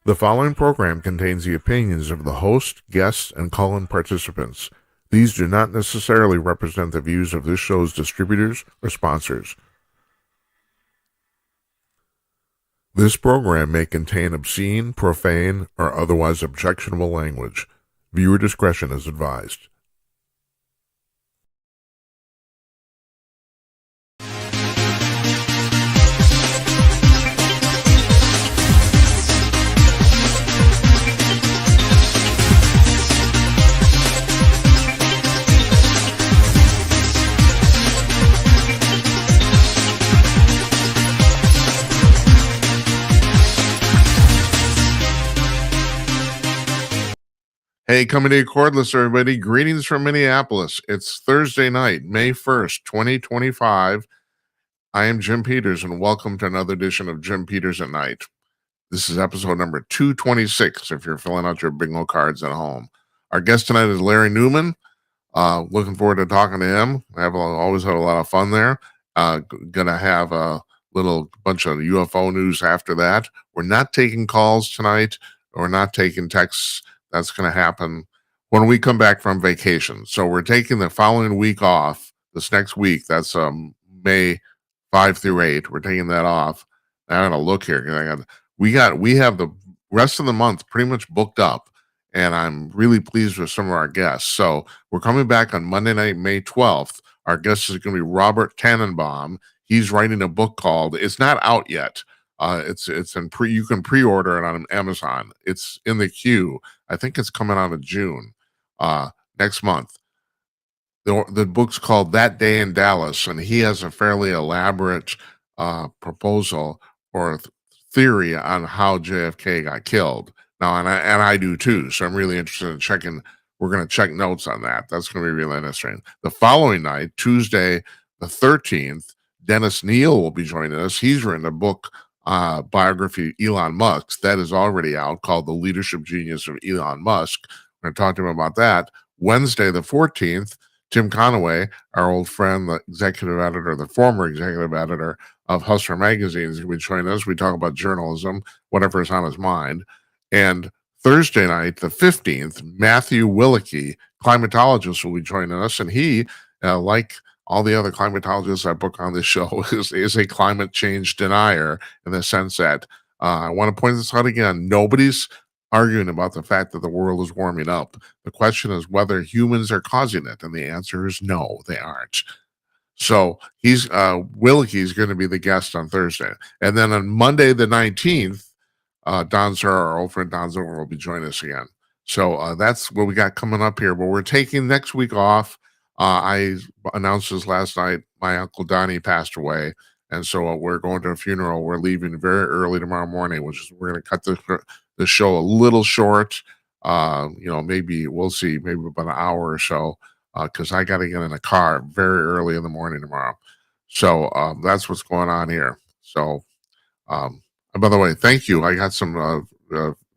The following program contains the opinions of the host, guests, and call-in participants. These do not necessarily represent the views of this show's distributors or sponsors. This program may contain obscene, profane, or otherwise objectionable language. Viewer discretion is advised. Hey, coming to you cordless, everybody. Greetings from Minneapolis. It's Thursday night, May 1st, 2025. I am Jim Peters, and welcome to another edition of Jim Peters at Night. This is episode number 226, if you're filling out your bingo cards at home. Our guest tonight is Larry Newman. Looking forward to talking to him. Always had a lot of fun there. Gonna have a little bunch of UFO news after that. We're not taking calls tonight. We're not taking texts. That's going to happen when we come back from vacation. So we're taking the following week off. This next week, that's May 5 through 8. We're taking that off. I gotta look here. We have the rest of the month pretty much booked up, and I'm really pleased with some of our guests. So we're coming back on Monday night, May 12th. Our guest is going to be Robert Tanenbaum. He's writing a book called, it's not out yet. It's in you can pre-order it on Amazon. It's in the queue. I think it's coming out in June, next month. The book's called That Day in Dallas, and he has a fairly elaborate proposal or theory on how JFK got killed. Now, and I do too. So I'm really interested in checking. We're going to check notes on that. That's going to be really interesting. The following night, Tuesday, the 13th, Dennis Neal will be joining us. He's written a book, biography Elon Musk that is already out, called The Leadership Genius of Elon Musk. We're going to talk to him about that. Wednesday, the 14th, Tim Conaway, our old friend, the former executive editor of Hustler Magazine, is going to be joining us. We talk about journalism, whatever is on his mind. And Thursday night, the 15th, Matthew Willicke, climatologist, will be joining us. And he, like all the other climatologists I book on this show, is a climate change denier, in the sense that I want to point this out again. Nobody's arguing about the fact that the world is warming up. The question is whether humans are causing it, and the answer is no, they aren't. So Willicke is going to be the guest on Thursday, and then on Monday the 19th, Don Zura, our old friend Don Zura, will be joining us again. So that's what we got coming up here. But we're taking next week off. I announced this last night. My Uncle Donnie passed away, and so we're going to a funeral. We're leaving very early tomorrow morning, we're going to cut the show a little short. Maybe we'll see, maybe about an hour or so, because I got to get in a car very early in the morning tomorrow. So that's what's going on here. So, and by the way, thank you. I got some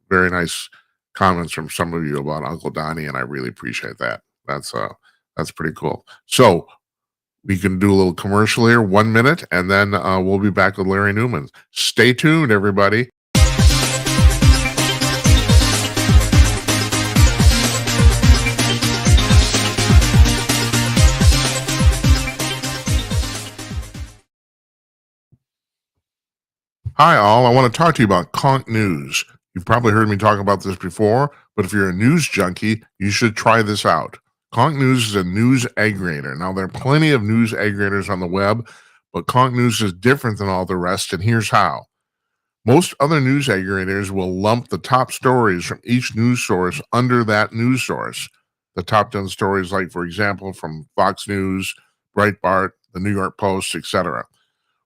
very nice comments from some of you about Uncle Donnie, and I really appreciate that. That's pretty cool. So we can do a little commercial here, 1 minute, and then we'll be back with Larry Newman. Stay tuned, everybody. Hi, all. I want to talk to you about Conk News. You've probably heard me talk about this before, but if you're a news junkie, you should try this out. Conk News is a news aggregator. Now, there are plenty of news aggregators on the web, but Conk News is different than all the rest, and here's how. Most other news aggregators will lump the top stories from each news source under that news source. The top 10 stories, like, for example, from Fox News, Breitbart, the New York Post, etc.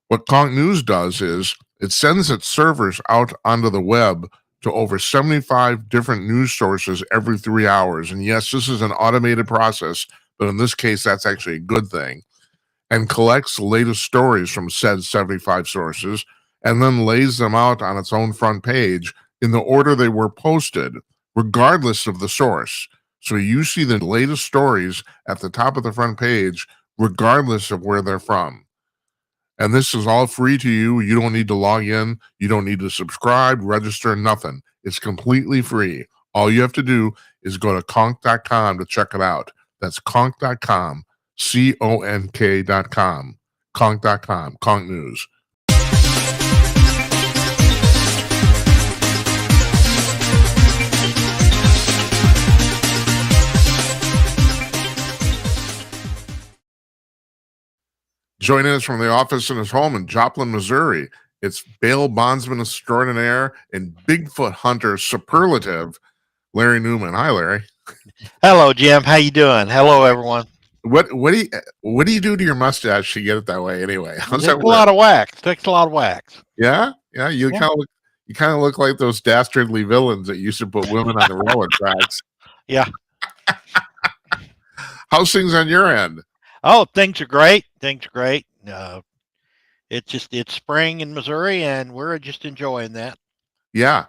What Conk News does is it sends its servers out onto the web to over 75 different news sources every 3 hours. And yes, this is an automated process, but in this case, that's actually a good thing. And collects the latest stories from said 75 sources and then lays them out on its own front page in the order they were posted, regardless of the source. So you see the latest stories at the top of the front page, regardless of where they're from. And this is all free to you. You don't need to log in. You don't need to subscribe, register, nothing. It's completely free. All you have to do is go to conk.com to check it out. That's conk.com, CONK.com, conk.com, Conk News. Joining us from the office in his home in Joplin, Missouri, it's bail bondsman extraordinaire and Bigfoot hunter superlative, Larry Newman. Hi, Larry. Hello, Jim. How you doing? Hello, everyone. What do you do to your mustache to get it that way? Anyway, how's that Takes a work? lot of wax. Takes a lot of wax. Yeah. You Yeah. kind of look like those dastardly villains that used to put women on the roller tracks. Yeah. How's things on your end? Oh, things are great. Things are great. It's spring in Missouri, and we're just enjoying that. Yeah.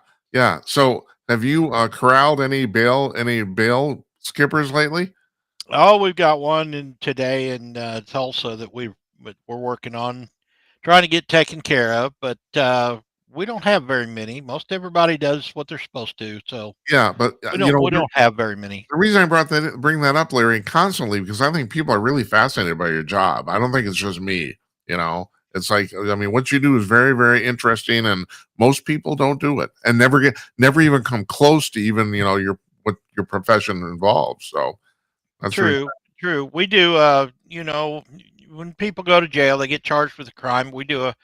So, have you corralled any bail skippers lately? Oh, we've got one today in Tulsa that we're working on, trying to get taken care of, but we don't have very many. Most everybody does what they're supposed to, so Yeah, but we don't have very many. the reason I bring that up, Larry, constantly, because I think people are really fascinated by your job. I don't think it's just me. It's like, I mean, what you do is very, very interesting, and most people don't do it, and never even come close to even what your profession involves. So that's True, true. We do. When people go to jail, they get charged with a crime. We do a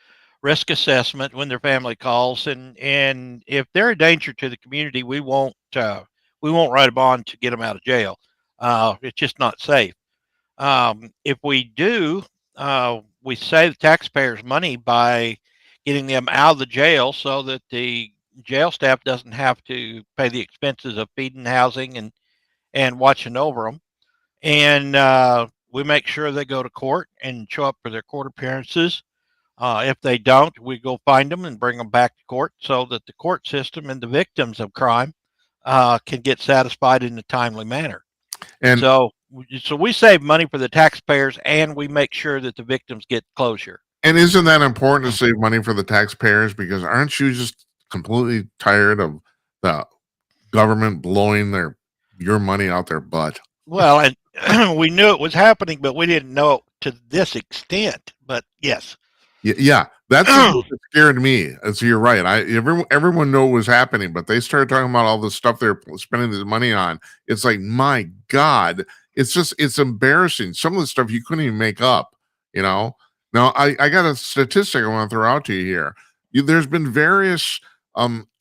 risk assessment when their family calls, and if they're a danger to the community, we won't write a bond to get them out of jail. It's just not safe. If we do, we save taxpayers money by getting them out of the jail, so that the jail staff doesn't have to pay the expenses of feeding, housing, and watching over them. And we make sure they go to court and show up for their court appearances. If they don't, we go find them and bring them back to court, so that the court system and the victims of crime can get satisfied in a timely manner. And so we save money for the taxpayers, and we make sure that the victims get closure. And isn't that important to save money for the taxpayers? Because aren't you just completely tired of the government blowing your money out their butt? Well, and we knew it was happening, but we didn't know it to this extent. But yes. Yeah, that's what scared me. So you're right. Everyone knew what was happening, but they started talking about all the stuff they're spending this money on. It's like, my God, it's embarrassing. Some of the stuff you couldn't even make up. Now, I got a statistic I want to throw out to you here. There's been various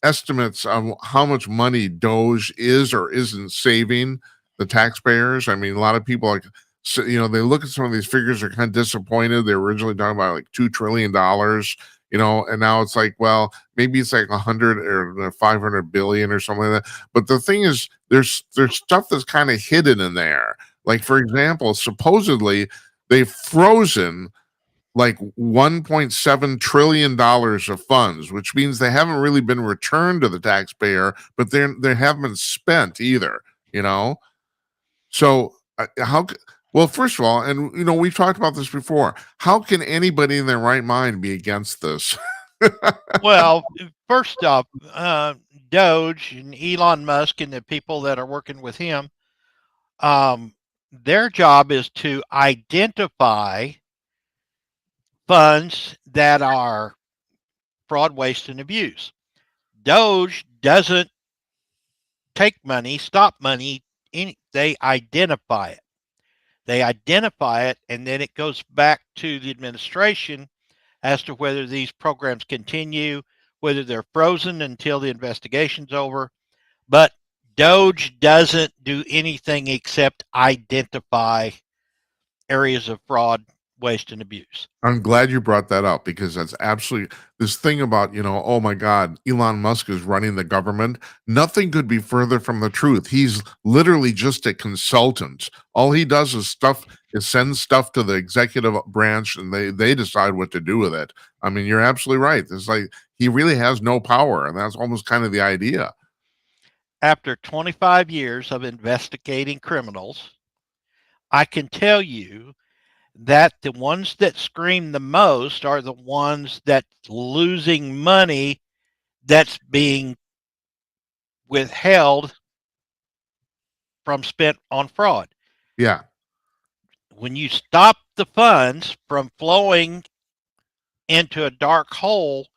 estimates on how much money Doge is or isn't saving the taxpayers. I mean, a lot of people so, they look at some of these figures, are kind of disappointed. They were originally talking about like $2 trillion, and now it's like, well, maybe it's like 100 or 500 billion or something like that. But the thing is, there's stuff that's kind of hidden in there. Like, for example, supposedly they've frozen like $1.7 trillion of funds, which means they haven't really been returned to the taxpayer, but they haven't been spent either, So well, first of all, and we've talked about this before, how can anybody in their right mind be against this? Well, first off, Doge and Elon Musk and the people that are working with him, their job is to identify funds that are fraud, waste, and abuse. Doge doesn't take money, stop money. They identify it. They identify it, and then it goes back to the administration as to whether these programs continue, whether they're frozen until the investigation's over. But Doge doesn't do anything except identify areas of fraud, waste, and abuse. I'm glad you brought that up, because that's absolutely this thing about, oh my God, Elon Musk is running the government. Nothing could be further from the truth. He's literally just a consultant. All he does is send stuff to the executive branch, and they decide what to do with it. I mean, you're absolutely right. It's like he really has no power, and that's almost kind of the idea. After 25 years of investigating criminals, I can tell you that the ones that scream the most are the ones that's losing money that's being withheld from spent on fraud. Yeah. When you stop the funds from flowing into a dark hole,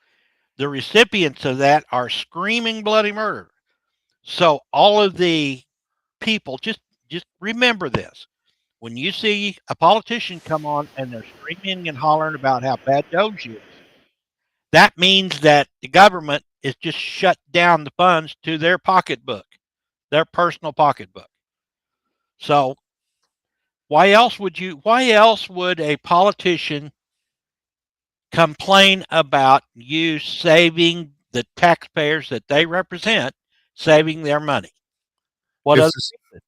the recipients of that are screaming bloody murder. So all of the people, just remember this. When you see a politician come on and they're screaming and hollering about how bad Doge is, that means that the government is just shut down the funds to their pocketbook, their personal pocketbook. So why else would a politician complain about you saving the taxpayers that they represent, saving their money? What It's other the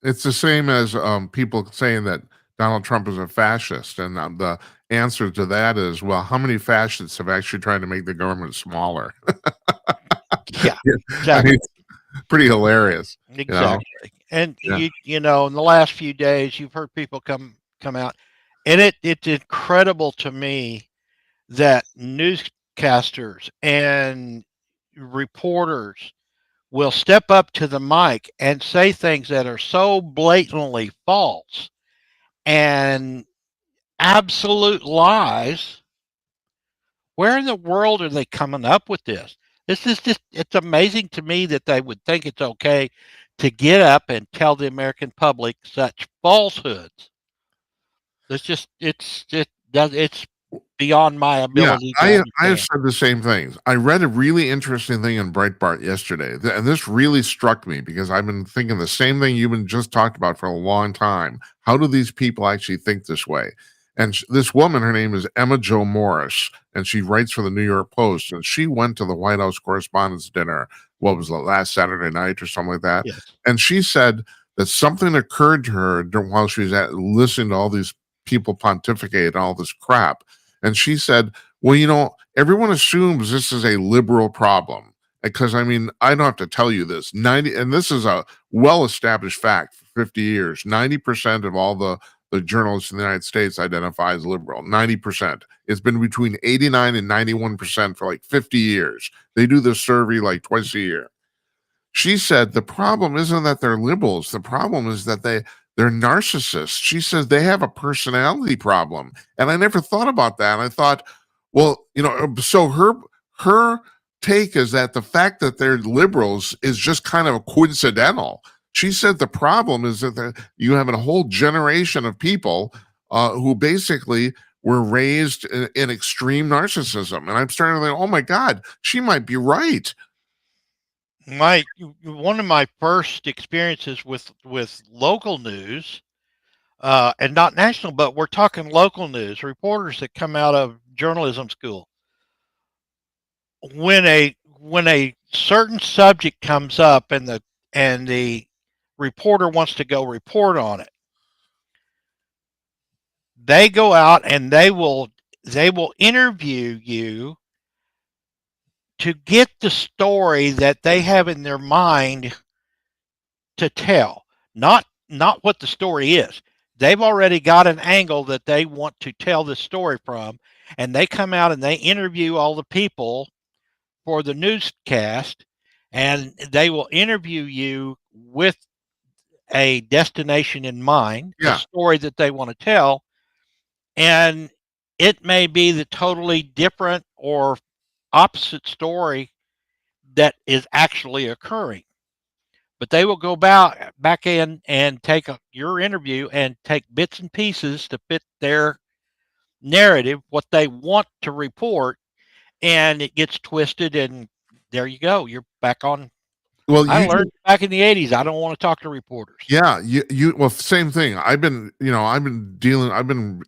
It's the same as people saying that Donald Trump is a fascist, and the answer to that is, well, how many fascists have actually tried to make the government smaller? Yeah, Yeah, I exactly. mean, it's pretty hilarious, you know? Exactly. And Yeah. you know, in the last few days you've heard people come out, and it's incredible to me that newscasters and reporters will step up to the mic and say things that are so blatantly false and absolute lies. Where in the world are they coming up with this? This is just, it's amazing to me that they would think it's okay to get up and tell the American public such falsehoods. It's just, it's beyond my Yeah, ability to I have understand. said the same things. I read a really interesting thing in Breitbart yesterday, and this really struck me because I've been thinking the same thing you've been just talked about for a long time. How do these people actually think this way? And this woman, her name is Emma Jo Morris, and she writes for the New York Post. And she went to the White House Correspondents' Dinner. What was the last Saturday night or something like that? Yes. And she said that something occurred to her while she was listening to all these people pontificate and all this crap. And she said, well, everyone assumes this is a liberal problem because I mean, I don't have to tell you this. 90 and this is a well-established fact for 50 years. 90% of all the journalists in the United States identify as liberal. 90%. It's been between 89 and 91% for like 50 years. They do this survey like twice a year. She said the problem isn't that they're liberals. The problem is that they're narcissists. She says they have a personality problem. And I never thought about that. And I thought, well, so her take is that the fact that they're liberals is just kind of coincidental. She said the problem is that you have a whole generation of people who basically were raised in extreme narcissism. And I'm starting to think, oh my God, she might be right. One of my first experiences with local news, and not national, but we're talking local news, reporters that come out of journalism school. When a certain subject comes up and the reporter wants to go report on it, they go out and they will interview you to get the story that they have in their mind to tell, not what the story is. They've already got an angle that they want to tell the story from, and they come out and they interview all the people for the newscast, and they will interview you with a destination in mind, the Yeah. story that they want to tell, and it may be the totally different or opposite story that is actually occurring. But they will go back in and take your interview and take bits and pieces to fit their narrative, what they want to report, and it gets twisted. And there you go. You're back on. Well, I you learned back in the '80s. I don't want to talk to reporters. Yeah, well, same thing. I've been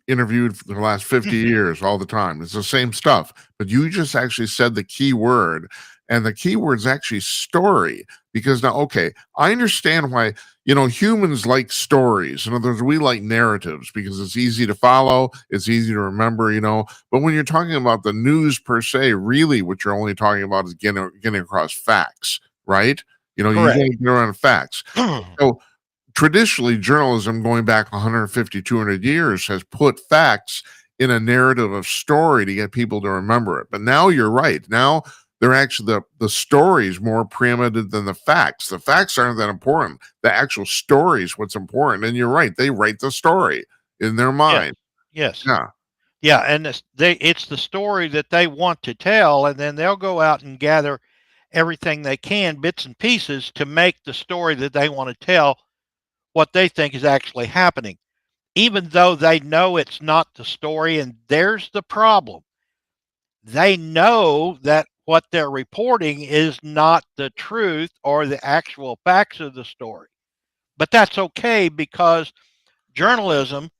interviewed for the last 50 years all the time. It's the same stuff, but you just actually said the key word, and the key word is actually story. Because now, okay, I understand why, humans like stories. In other words, we like narratives because it's easy to follow, it's easy to remember, but when you're talking about the news per se, really what you're only talking about is getting across facts, right? You Correct. got to get around facts. So traditionally journalism going back 150, 200 years has put facts in a narrative of story to get people to remember it. But now you're right. Now they're actually the story is more preeminent than the facts. The facts aren't that important. The actual story is what's important. And you're right. They write the story in their Yes. mind. Yes. Yeah. Yeah, and it's the story that they want to tell, and then they'll go out and gather everything they can, bits and pieces, to make the story that they want to tell what they think is actually happening, even though they know it's not the story. And there's the problem. They know that what they're reporting is not the truth or the actual facts of the story. But that's okay, because journalism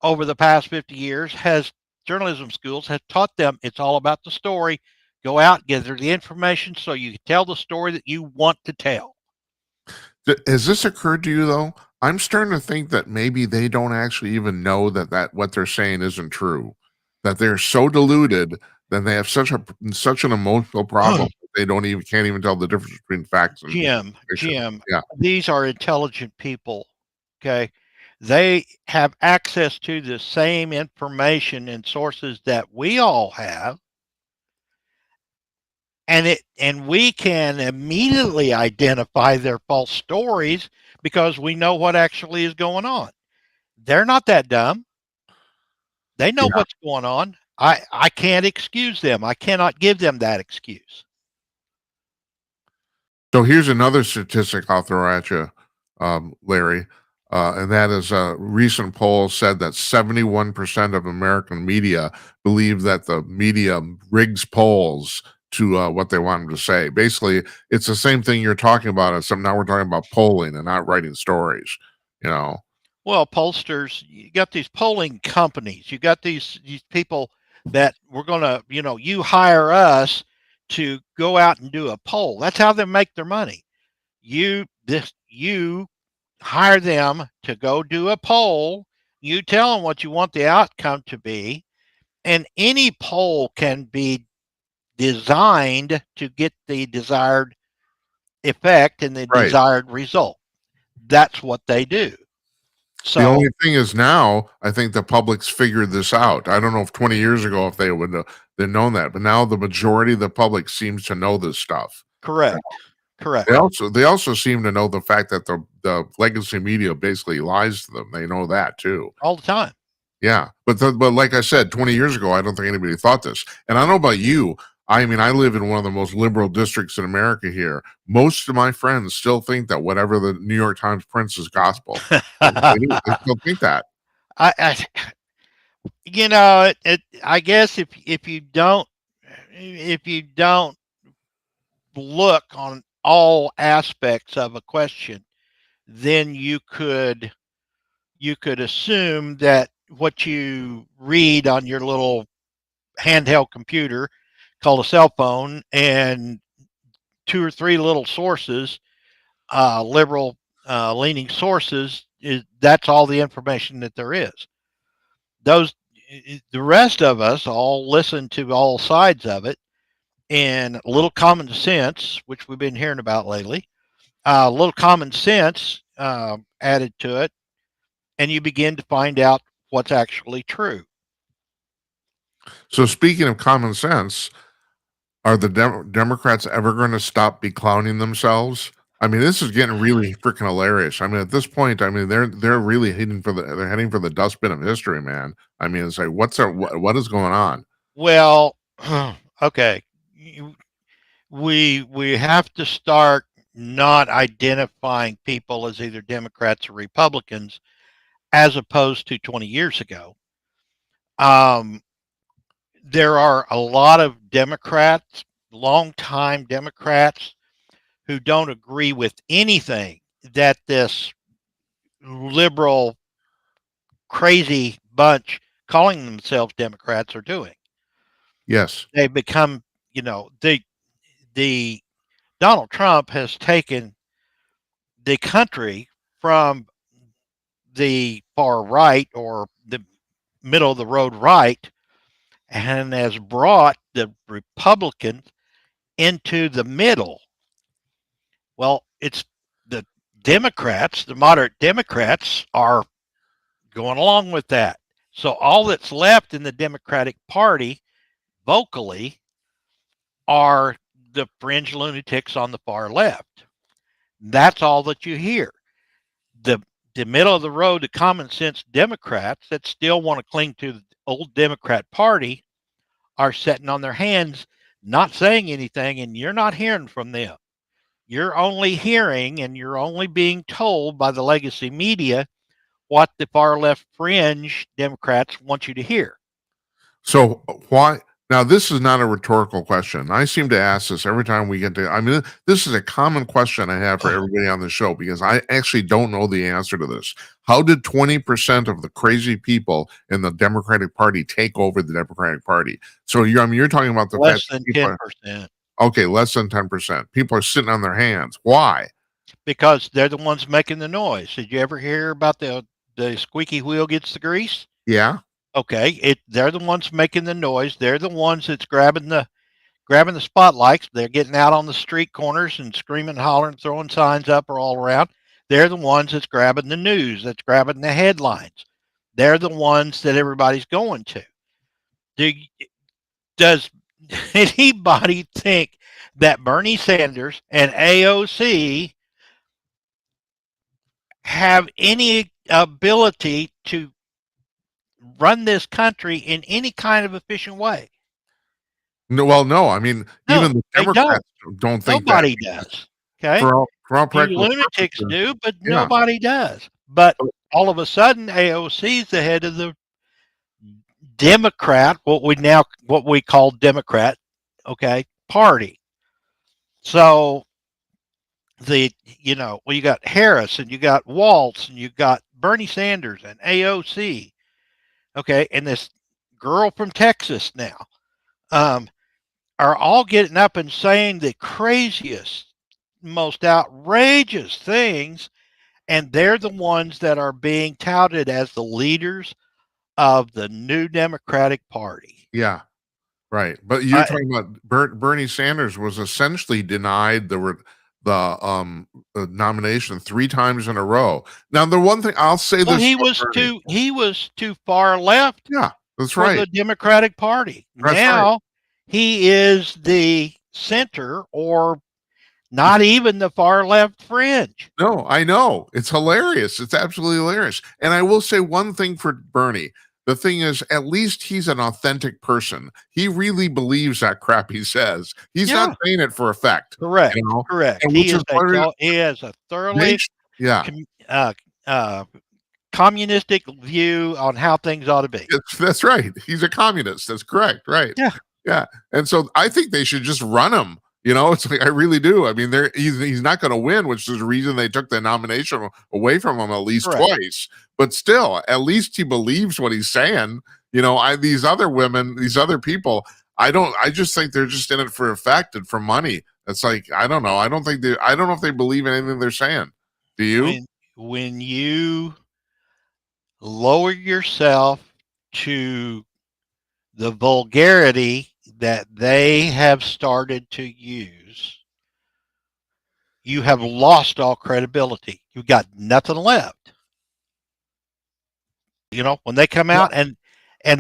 over the past 50 years has journalism schools have taught them it's all about the story. Go out, gather the information so you can tell the story that you want to tell. Has this occurred to you though? I'm starting to think that maybe they don't actually even know that what they're saying isn't true. That they're so deluded that they have such an emotional problem that they don't even can't even tell the difference between facts and fiction. Jim, Yeah. these are intelligent people. Okay. They have access to the same information and sources that we all have. And we can immediately identify their false stories because we know what actually is going on. They're not that dumb. They know Yeah. what's going on. I can't excuse them. I cannot give them that excuse. So here's another statistic I'll throw at you, Larry, and that is a recent poll said that 71% of American media believe that the media rigs polls to what they want them to say. Basically, it's the same thing you're talking about. Except now we're talking about polling and not writing stories. You know, Well, pollsters, you got these polling companies. You got these people that we're going to, you hire us to go out and do a poll. That's how they make their money. You hire them to go do a poll. You tell them what you want the outcome to be, and any poll can be designed to get the desired effect and the right? desired result. That's what they do. The So, only thing is now, I think the public's figured this out. I don't know if 20 years ago if they would have known that, but now the majority of the public seems to know this stuff. correct. They Correct. also seem to know the fact that the legacy media basically lies to them. They know that too. All the time. Yeah, but like I said, 20 years ago, I don't think anybody thought this. And I don't know about you. I mean, I live in one of the most liberal districts in America here. Most of my friends still think that whatever the New York Times prints is gospel. They still think that. I I guess if you don't look on all aspects of a question, then you could assume that what you read on your little handheld computer called a cell phone, and two or three little sources, liberal leaning sources, that's all the information that there is. Those The rest of us all listen to all sides of it, and a little common sense, which we've been hearing about lately, a little common sense added to it, and you begin to find out what's actually true. So speaking of common sense, are the Democrats ever going to stop be clowning themselves? I mean, this is getting really freaking hilarious. I mean, at this point, I mean, they're really they're heading for the dustbin of history, man. I mean, it's like what is going on? Well, okay, we have to start not identifying people as either Democrats or Republicans as opposed to 20 years ago. Um, there are a lot of Democrats, longtime Democrats, who don't agree with anything that this liberal, crazy bunch calling themselves Democrats are doing. Yes, They become, the Donald Trump has taken the country from the far right or the middle of the road right and has brought the Republicans into the middle. Well, it's the Democrats, the moderate Democrats, are going along with that. So all that's left in the Democratic Party vocally are the fringe lunatics on the far left. That's all that you hear. The the middle of the road, the common sense Democrats that still want to cling to the old Democrat Party are sitting on their hands, not saying anything, and you're not hearing from them. You're only hearing and you're only being told by the legacy media what the far left fringe Democrats want you to hear. So why now this is not a rhetorical question. I seem to ask this every time we get to I mean this is a common question I have for everybody on the show because I actually don't know the answer to this. How did 20% of the crazy people in the Democratic Party take over the Democratic Party? So you're talking about the fact Less that than people 10%. okay, less than 10%. People are sitting on their hands. Why? Because they're the ones making the noise. Did you ever hear about the squeaky wheel gets the grease? Yeah. Okay, they're the ones making the noise. They're the ones that's grabbing the spotlights. They're getting out on the street corners and screaming, hollering, throwing signs up or all around. They're the ones that's grabbing the news, that's grabbing the headlines. They're the ones that everybody's going to. Do, does anybody think that Bernie Sanders and AOC have any ability to run this country in any kind of efficient way? No, well, no. I mean, even No, the they don't. Democrats don't think that Nobody does. Okay. for all You practical lunatics purposes. do, but Yeah. nobody does. But all of a sudden, AOC is the head of the Democrat, what we call Democrat, okay, party. So well, you got Harris and you got Waltz and you got Bernie Sanders and AOC, okay, and this girl from Texas now, um, are all getting up and saying the craziest, most outrageous things, and they're the ones that are being touted as the leaders of the new Democratic Party. Yeah. Right, but you're talking about Bernie Sanders was essentially denied the nomination 3 times in a row. Now, the one thing I'll say Well, this about Bernie. he was too far left Yeah, that's for right. the Democratic Party. That's right. Now he is the center, or not even the far left fringe. No, I know. It's hilarious. It's absolutely hilarious. And I will say one thing for Bernie. The thing is, at least he's an authentic person. He really believes that crap he says. He's not Yeah, saying it for effect, correct, you know? correct. And which is part of He has a thoroughly nation. Yeah. com- uh, uh, communistic view on how things ought to be. That's right. He's a communist. That's correct. Right. Yeah, Yeah. And so I think they should just run him. You know, it's like I really do. I mean, he's not going to win, which is the reason they took the nomination away from him at least correct. twice. But still, at least he believes what he's saying. You know, these other women, these other people, I don't. I just think they're just in it for effect and for money. It's like I don't know. I don't know if they believe in anything they're saying. Do you? When you lower yourself to the vulgarity that they have started to use, you have lost all credibility. You've got nothing left. You know, when they come out and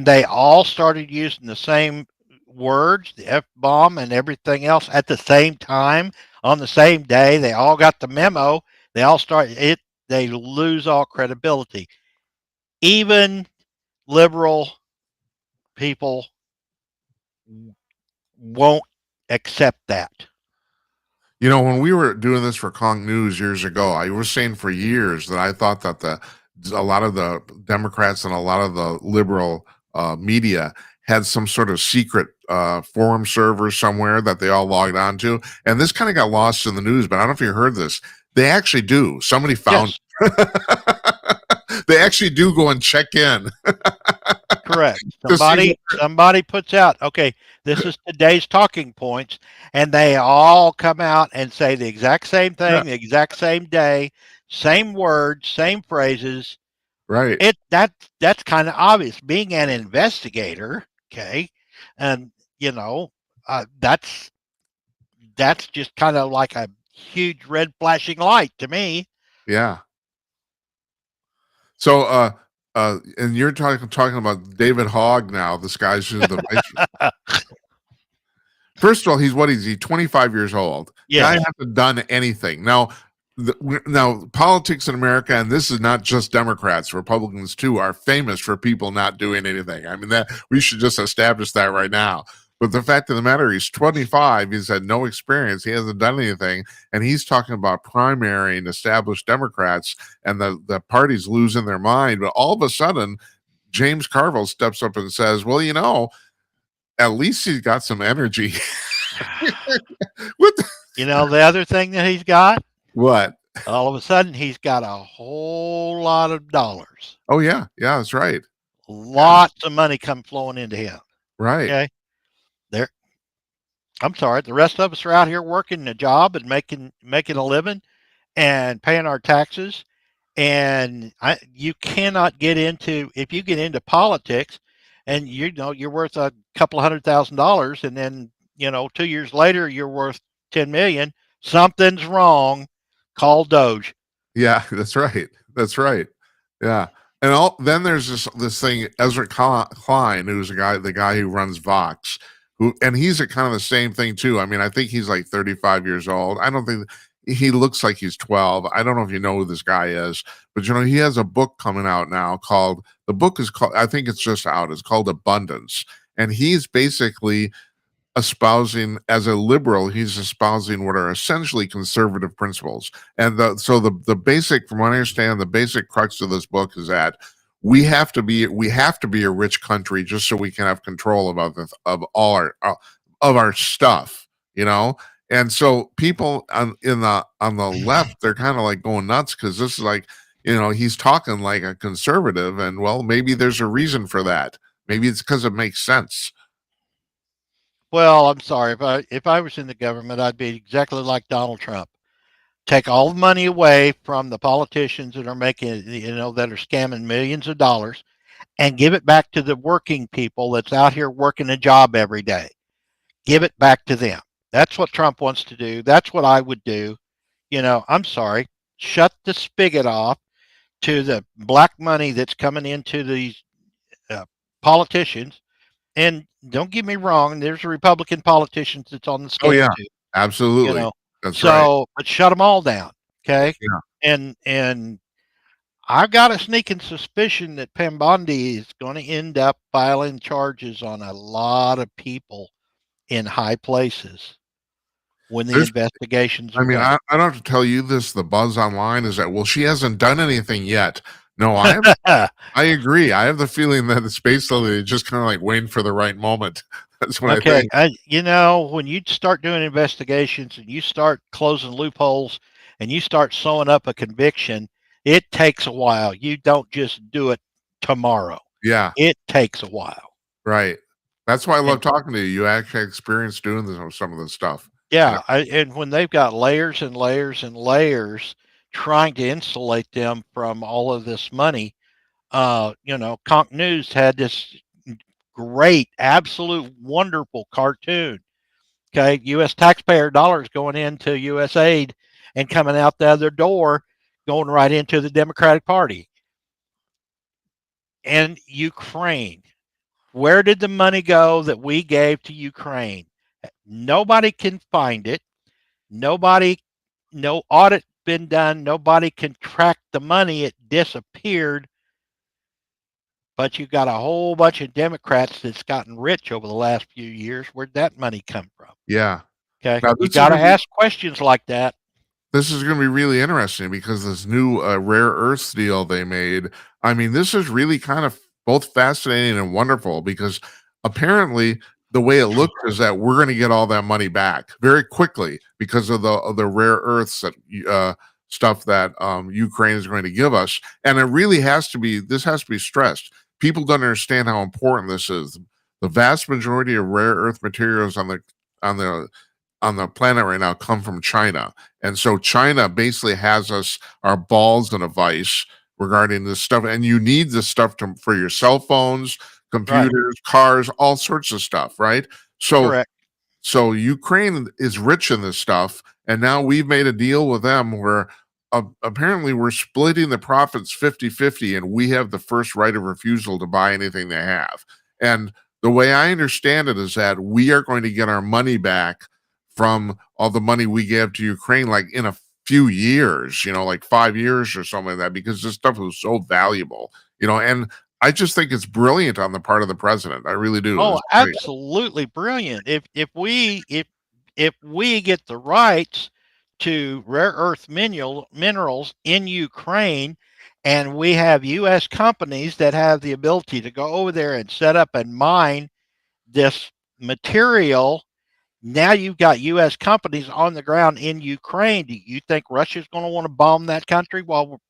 they all started using the same words, the F bomb and everything else at the same time on the same day, they all got the memo. They all start it. They lose all credibility. Even liberal people won't accept that. You know, when we were doing this for Kong News years ago, I was saying for years that I thought that a lot of the Democrats and a lot of the liberal media had some sort of secret forum server somewhere that they all logged onto, and this kind of got lost in the news. But I don't know if you heard this. They actually do. Somebody found. Yes. They actually do go and check in. Correct. Somebody puts out, okay, this is today's talking points, and they all come out and say the exact same thing, Yeah. the exact same day, same words, same phrases. Right. That's kind of obvious. Being an investigator, okay, and that's just kind of like a huge red flashing light to me. Yeah. So, and you're talking about David Hogg now. This guy's who's the vice. First of all, he's he 25 years old. Guy Yes. hasn't done anything. Now politics in America, and this is not just Democrats, Republicans too, are famous for people not doing anything. I mean, that we should just establish that right now. But the fact of the matter, he's 25. He's had no experience. He hasn't done anything, and he's talking about primarying established Democrats, and the party's losing their mind. But all of a sudden, James Carville steps up and says, "Well, at least he's got some energy." What? The other thing that he's got, What? all of a sudden, he's got a whole lot of dollars. Oh yeah, that's right. Lots of money come flowing into him. Right. Okay. There. I'm sorry. The rest of us are out here working a job and making a living and paying our taxes. And you cannot get into, if you get into politics and you're worth a couple of $100,000, and then 2 years later you're worth 10 million. Something's wrong. Call Doge. Yeah, that's right. That's right. Yeah. And then there's this thing, Ezra Klein, who's the guy who runs Vox, and he's a kind of the same thing too. I mean, I think he's like 35 years old. I don't think he looks like he's 12. I don't know if you know who this guy is, but he has a book coming out now the book is called, I think it's just out. It's called Abundance. And he's basically espousing, as a liberal, he's espousing what are essentially conservative principles. And so the basic, from what I understand, the basic crux of this book is that we have to be a rich country just so we can have control of all our stuff, And so people on the left, they're kind of like going nuts because this is like, he's talking like a conservative, and well, maybe there's a reason for that. Maybe it's because it makes sense. Well, I'm sorry. If I was in the government, I'd be exactly like Donald Trump. Take all the money away from the politicians that are making, that are scamming millions of dollars, and give it back to the working people that's out here working a job every day. Give it back to them. That's what Trump wants to do. That's what I would do. I'm sorry. Shut the spigot off to the black money that's coming into these politicians. And don't get me wrong, there's Republican politicians that's on the Oh scale yeah, too. absolutely. That's right. So, but shut them all down, okay? Yeah. And I've got a sneaking suspicion that Pam Bondi is going to end up filing charges on a lot of people in high places when the investigations I are mean, done. I don't have to tell you this. The buzz online is that, well, she hasn't done anything yet. No, I agree. I have the feeling that the space lady is just kind of like waiting for the right moment. That's what I think. When you start doing investigations and you start closing loopholes and you start sewing up a conviction, it takes a while. You don't just do it tomorrow. Yeah. It takes a while. Right. That's why I love talking to you. You actually experience doing some of this stuff. Yeah. And when they've got layers and layers and layers trying to insulate them from all of this money, Conk News had this great, absolute, wonderful cartoon. Okay, U.S. taxpayer dollars going into U.S. aid and coming out the other door, going right into the Democratic Party. And Ukraine, where did the money go that we gave to Ukraine? Nobody can find it. No audit been done. Nobody can track the money. It disappeared. But you've got a whole bunch of Democrats that's gotten rich over the last few years. Where'd that money come from? Yeah. Okay. Now, You got to ask questions like that. This is going to be really interesting because this new rare earths deal they made. I mean, this is really kind of both fascinating and wonderful because apparently the way it looks is that we're going to get all that money back very quickly because of the rare earths that stuff that Ukraine is going to give us. And it really has to be stressed. People don't understand how important this is. The vast majority of rare earth materials on the planet right now come from China. And so China basically has our balls in a vice regarding this stuff. And you need this stuff for your cell phones, computers, cars, all sorts of stuff, right? So, Correct. So Ukraine is rich in this stuff. And now we've made a deal with them where apparently we're splitting the profits 50-50, and we have the first right of refusal to buy anything they have. And the way I understand it is that we are going to get our money back from all the money we gave to Ukraine, like in a few years, like 5 years or something like that, because this stuff was so valuable, and I just think it's brilliant on the part of the president. I really do. Oh, It's great. absolutely brilliant. If we get the rights to rare earth minerals in Ukraine, and we have U.S. companies that have the ability to go over there and set up and mine this material, now you've got U.S. companies on the ground in Ukraine. Do you think Russia's going to want to bomb that country while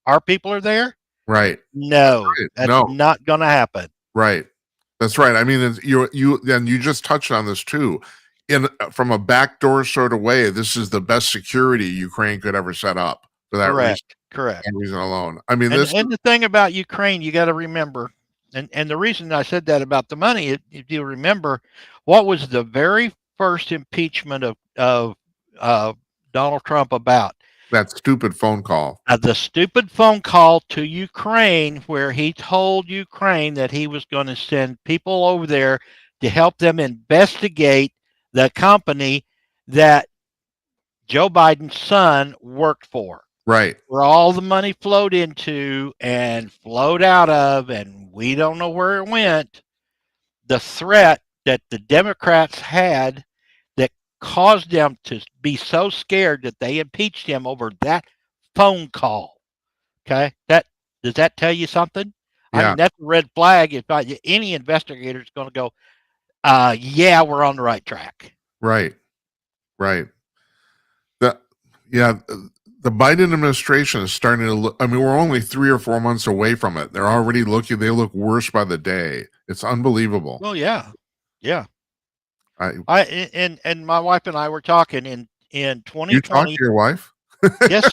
our people are there? Right. No, Right. that's No. not going to happen. Right. That's right. I mean, you just touched on this too. From a backdoor sort of way, this is the best security Ukraine could ever set up for Correct. Correct. that reason alone. I mean, And the thing about Ukraine, you got to remember, and the reason I said that about the money, if you remember, what was the very first impeachment of Donald Trump about? that stupid phone call. The stupid phone call to Ukraine, where he told Ukraine that he was going to send people over there to help them investigate the company that Joe Biden's son worked for, Right. where all the money flowed into and flowed out of, and we don't know where it went. The threat that the Democrats had that caused them to be so scared that they impeached him over that phone call. Okay, does that tell you something? I Yeah. mean, that's a red flag. If any investigator is going to go, yeah, we're on the right track. Right. Right. The yeah. The Biden administration is starting to look. I mean, we're only 3 or 4 months away from it. They're already looking. They look worse by the day. It's unbelievable. Well, yeah, yeah. I And my wife and I were talking in You talk to 2020. your wife? Yes,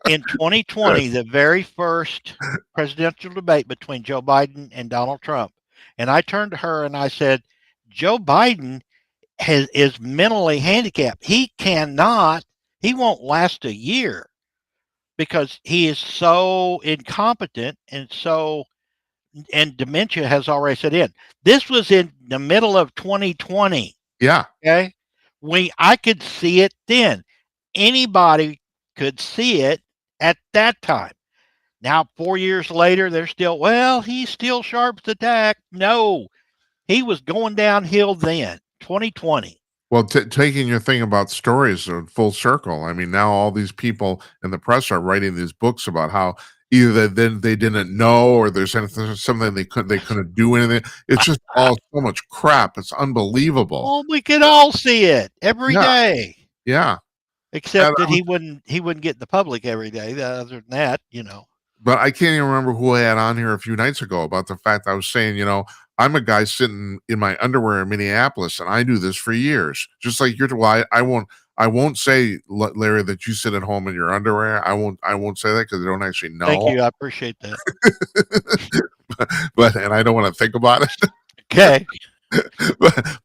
in 2020, the very first presidential debate between Joe Biden and Donald Trump, and I turned to her and I said, Joe Biden is mentally handicapped. He won't last a year because he is so incompetent and dementia has already set in. This was in the middle of 2020. Yeah. Okay. I could see it then. Anybody could see it at that time. Now, 4 years later, they're still, well, he's still sharp as a tack. No, he was going downhill then, 2020. Well, taking your thing about stories full circle. I mean, now all these people in the press are writing these books about how either then they didn't know, or there's something they couldn't do anything. It's just all so much crap. It's unbelievable. Well, we could all see it every Yeah, day, yeah. except that he wouldn't get in the public every day. Other than that, But I can't even remember who I had on here a few nights ago about the fact I was saying, I'm a guy sitting in my underwear in Minneapolis, and I do this for years. Just like you're. Well, I won't say, Larry, that you sit at home in your underwear. I won't say that because I don't actually know. Thank you. I appreciate that. And I don't want to think about it. Okay.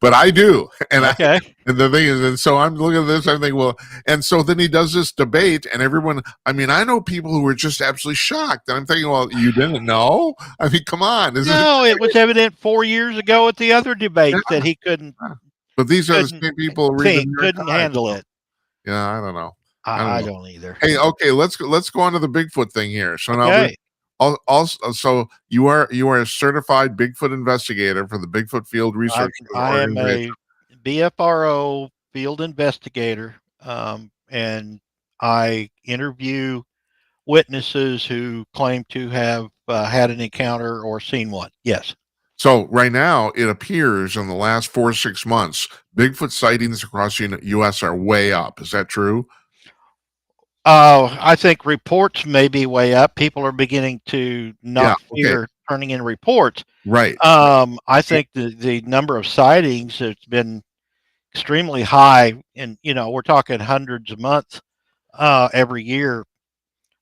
but I do, and Okay. and the thing is, and so I'm looking at this, I'm thinking, well, and so then he does this debate, and everyone, I mean, I know people who were just absolutely shocked, and I'm thinking, well, you didn't know? I mean, come on, No, it was evident 4 years ago at the other debates that he couldn't. But these are the same people who read the New York couldn't Times. handle it. Yeah, I don't know. I don't either. Hey, okay, let's go on to the Bigfoot thing here. So now, Okay. also, so you are a certified Bigfoot investigator for the Bigfoot Field Research I am Organization. a BFRO field investigator, and I interview witnesses who claim to have had an encounter or seen one. Yes. So right now, it appears in the last 4 or 6 months, Bigfoot sightings across the U.S. are way up. Is that true? I think reports may be way up. People are beginning to not fear turning in reports. Right. I think the number of sightings has been extremely high, and we're talking hundreds a month every year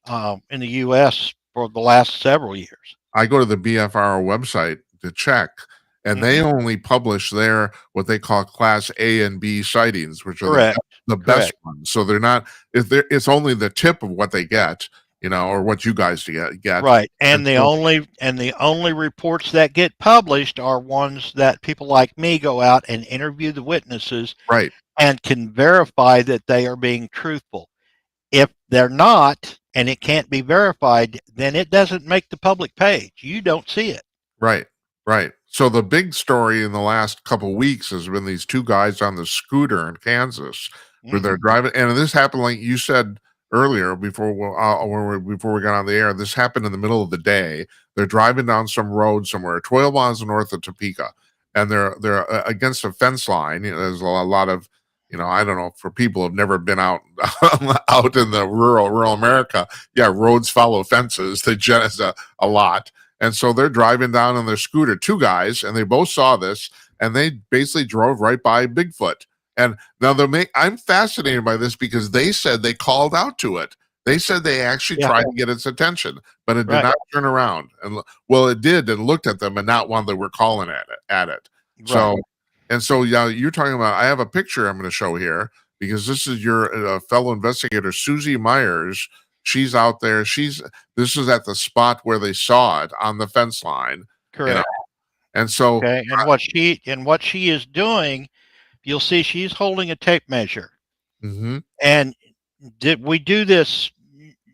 in the U.S. for the last several years. I go to the BFRO website to check, and they only publish there what they call Class A and B sightings, which are Correct. the best Correct. ones. So they're not, if they're, it's only the tip of what they get, or what you guys get. Right. And And so, the only reports that get published are ones that people like me go out and interview the witnesses right, and can verify that they are being truthful. If they're not and it can't be verified, then it doesn't make the public page. You don't see it. right, right. So the big story in the last couple weeks has been these two guys on the scooter in Kansas where they're Hmm. driving, and this happened like you said earlier before we got on the air. This happened in the middle of the day. They're driving down some road somewhere, 12 miles north of Topeka, and they're against a fence line. There's a lot of I don't know, for people who've never been out out in the rural America. Yeah, roads follow fences. They is a lot. And so they're driving down on their scooter, two guys, and they both saw this, and they basically drove right by Bigfoot. And now I'm fascinated by this because they said they called out to it. They said they actually Yeah. tried to get its attention, but it did Right. not turn around. And well, it did, and looked at them, and not one that were calling at it. Right. So, and so, yeah, you're talking about. I have a picture I'm going to show here because this is your fellow investigator, Susie Myers. She's out there. This is at the spot where they saw it on the fence line, you know. Correct. And so, Okay. And what she is doing, you'll see she's holding a tape measure. mhm, And did we do this?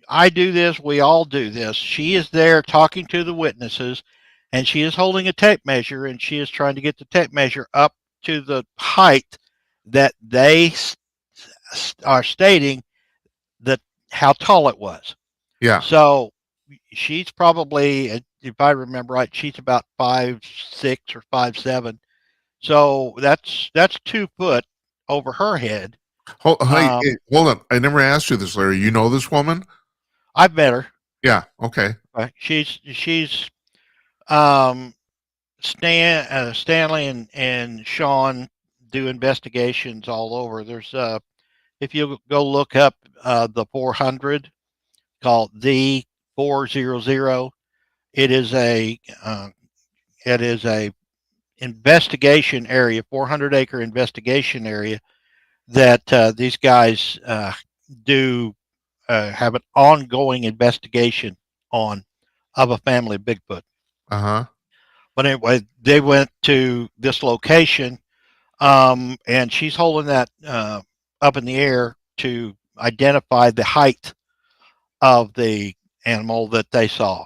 I do this. We all do this. She is there talking to the witnesses, and she is holding a tape measure, and she is trying to get the tape measure up to the height that they are stating that how tall it was. yeah. So she's probably, if I remember right, she's about 5'6" or 5'7". So that's 2 foot over her head. Hey, Um, hold on. I never asked you this, Larry. You know this woman? I've met her. Yeah. Okay. She's um, Stanley and Sean do investigations all over. There's if you go look up the 400 called the 400, it is a uh, it is a investigation area, 400-acre investigation area that these guys do have an ongoing investigation on of a family of Bigfoot. Uh-huh. But anyway, they went to this location, and she's holding that up in the air to identify the height of the animal that they saw.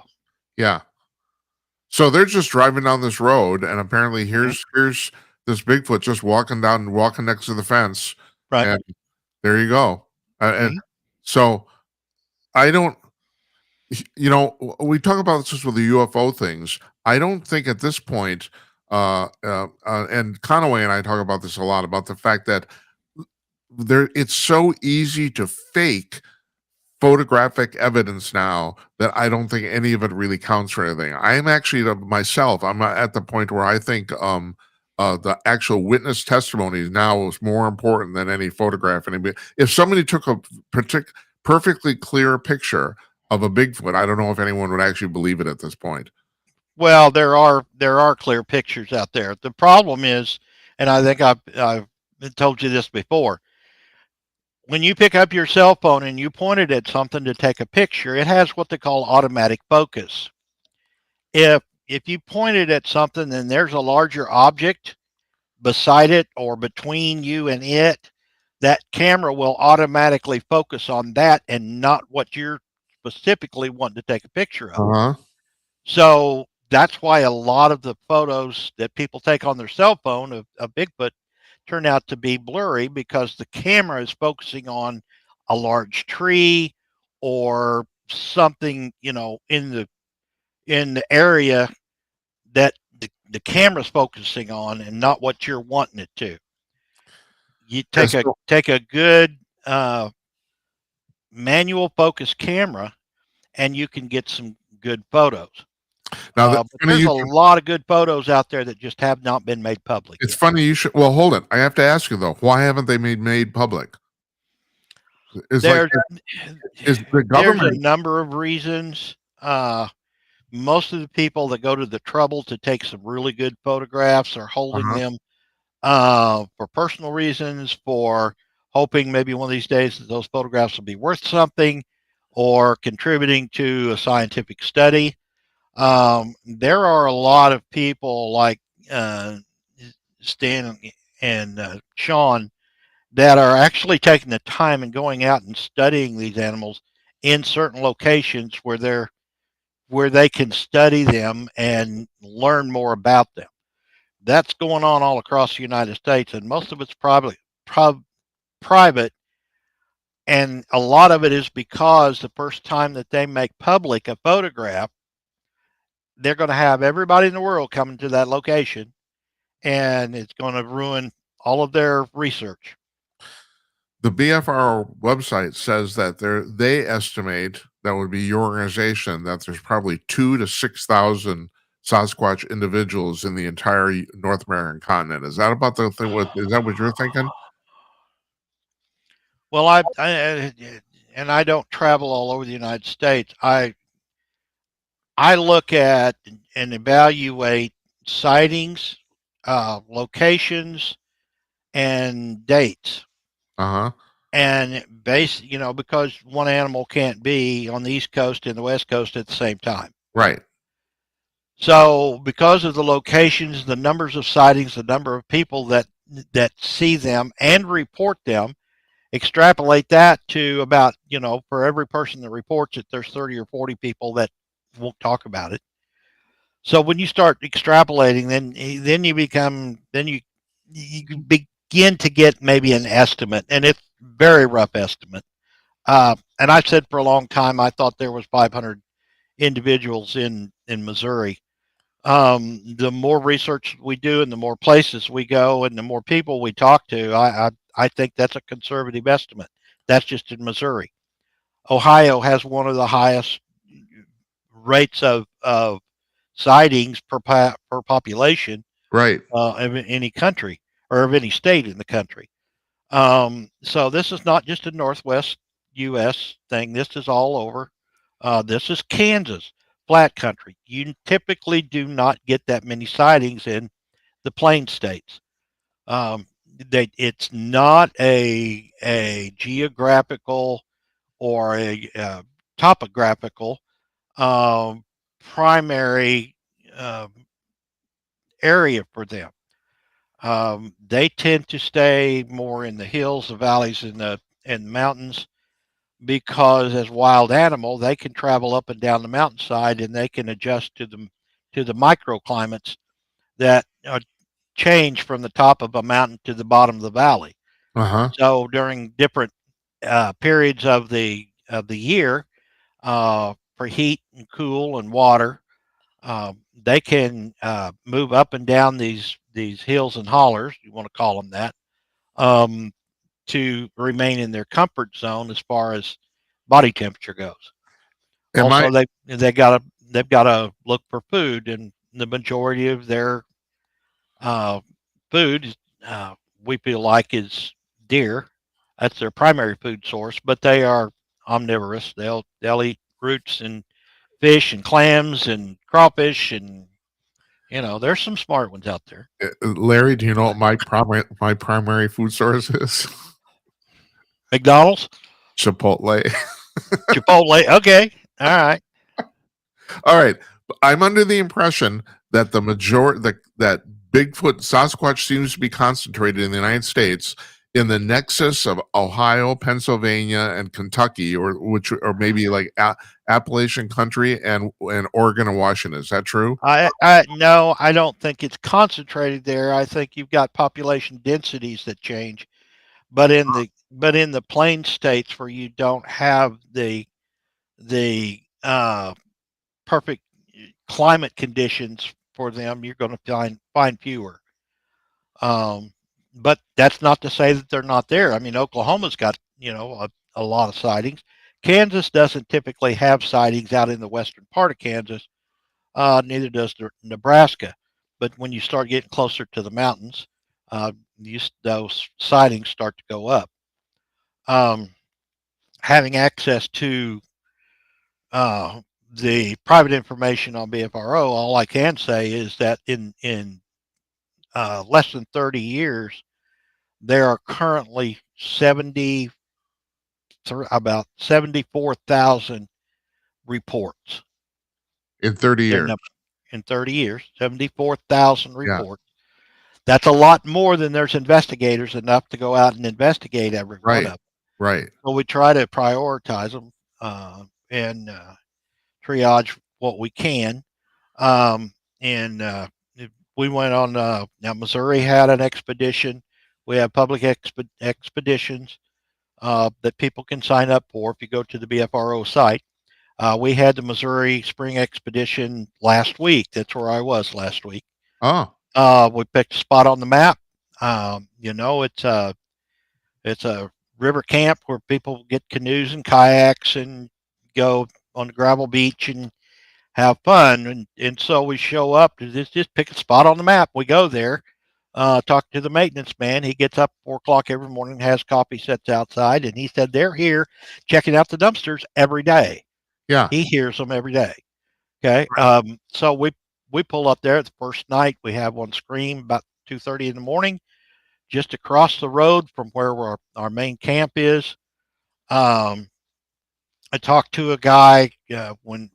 Yeah. So they're just driving down this road, and apparently Mhm. here's this Bigfoot just walking next to the fence, Right. and there you go. And Mhm. so I don't, we talk about this with the UFO things. I don't think at this point, and Conaway and I talk about this a lot about the fact that it's so easy to fake photographic evidence now that I don't think any of it really counts for anything. I am actually myself. I'm at the point where I think the actual witness testimony now is more important than any photograph. Anybody, if somebody took a perfectly clear picture of a Bigfoot, I don't know if anyone would actually believe it at this point. Well, there are clear pictures out there. The problem is, and I think I've told you this before. When you pick up your cell phone and you point it at something to take a picture, it has what they call automatic focus. If you point it at something and there's a larger object beside it or between you and it, that camera will automatically focus on that and not what you're specifically wanting to take a picture of. Uh-huh. So that's why a lot of the photos that people take on their cell phone of Bigfoot turn out to be blurry because the camera is focusing on a large tree or something, in the area that the camera's focusing on and not what you're wanting it to. You Yeah, take a good manual focus camera and you can get some good photos. now that's But funny there's you a lot of good photos out there that just have not been made public it's yet. funny you should well hold it. I have to ask you though, why haven't they made public? Is like There's is the there's a government number of reasons. Most of the people that go to the trouble to take some really good photographs are holding uh-huh. them for personal reasons, for hoping maybe one of these days that those photographs will be worth something or contributing to a scientific study. There are a lot of people like uh, Stan and Sean that are actually taking the time and going out and studying these animals in certain locations where they can study them and learn more about them. That's going on all across the United States, and most of it's probably private, and a lot of it is because the first time that they make public a photograph, they're going to have everybody in the world coming to that location, and it's going to ruin all of their research. The BFR website says that they estimate, that would be your organization, that there's probably 2 to 6,000 Sasquatch individuals in the entire North American continent. Is that about the thing? Is that what you're thinking? Well, and I don't travel all over the United States. I look at and evaluate sightings, locations, and dates. Uh-huh. And because one animal can't be on the East Coast and the West Coast at the same time. Right. So, because of the locations, the numbers of sightings, the number of people that see them and report them, extrapolate that to about, for every person that reports it, there's 30 or 40 people that won't talk about it. So when you start extrapolating, then you begin to get maybe an estimate, and it's very rough estimate. And I've said for a long time I thought there was 500 individuals in Missouri. The more research we do, and the more places we go, and the more people we talk to, I think that's a conservative estimate. That's just in Missouri. Ohio has one of the highest rates of sightings per population Right. of any country or of any state in the country. So this is not just a Northwest U.S. thing. This is all over. This is Kansas, flat country. You typically do not get that many sightings in the plain states. It's not a geographical or a topographical primary um, area for them. They tend to stay more in the hills, the valleys, and mountains because as wild animal, they can travel up and down the mountainside and they can adjust to the microclimates that change from the top of a mountain to the bottom of the valley. Uh-huh. So during different periods of the year, for heat and cool and water, they can move up and down these hills and hollers. You want to call them that, um, to remain in their comfort zone as far as body temperature goes. Am I Also, they've got to look for food, and the majority of their uh, food we feel like is deer. That's their primary food source, but they are omnivorous. They'll eat roots and fish and clams and crawfish, and there's some smart ones out there. Larry, do you know what my primary food source is? McDonald's, Chipotle. Chipotle. Okay, all right. All right. I'm under the impression that that Bigfoot Sasquatch seems to be concentrated in the United States in the nexus of Ohio, Pennsylvania, and Kentucky, or maybe like Appalachian country and Oregon and Washington. Is that true? No, I don't think it's concentrated there. I think you've got population densities that change, but in the plain states where you don't have the perfect climate conditions for them, you're going to find fewer. Um, but that's not to say that they're not there. I mean, Oklahoma's got a lot of sightings. Kansas doesn't typically have sightings out in the western part of Kansas. Neither does Nebraska. But when you start getting closer to the mountains, those sightings start to go up. Um, Having access to uh, the private information on BFRO, all I can say is that in less than 30 years, there are currently about 74,000 reports. In 30 Their years. number in 30 years, 74,000 Yeah. reports. That's a lot more than there's investigators enough to go out and investigate every one Right. of them. Right. So we try to prioritize them and triage what we can. And we went on, now Missouri had an expedition. We have public expeditions that people can sign up for if you go to the BFRO site. We had the Missouri Spring Expedition last week. That's where I was last week. Oh, We picked a spot on the map. It's a river camp where people get canoes and kayaks and go on the gravel beach and have fun. And so we show up to just pick a spot on the map. We go there, talk to the maintenance man. He gets up 4 o'clock every morning, has coffee sets outside, and he said they're here checking out the dumpsters every day. yeah. He hears them every day. Okay. So we pull up there the first night. We have one scream about 2:30 in the morning, just across the road from where our main camp is. Um, I talked to a guy when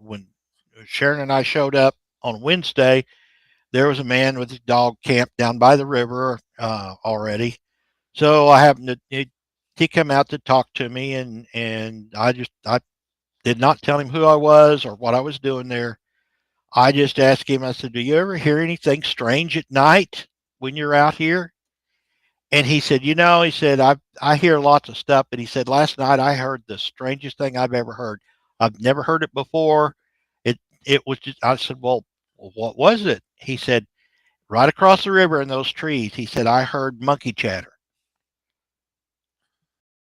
Sharon and I showed up on Wednesday. There was a man with his dog camped down by the river already. So I happened to he come out to talk to me, and I did not tell him who I was or what I was doing there. I just asked him. I said, "Do you ever hear anything strange at night when you're out here?" And he said, he said, I hear lots of stuff, but he said, last night I heard the strangest thing I've ever heard. I've never heard it before. It was just, I said, well, what was it? He said, right across the river in those trees, he said, I heard monkey chatter.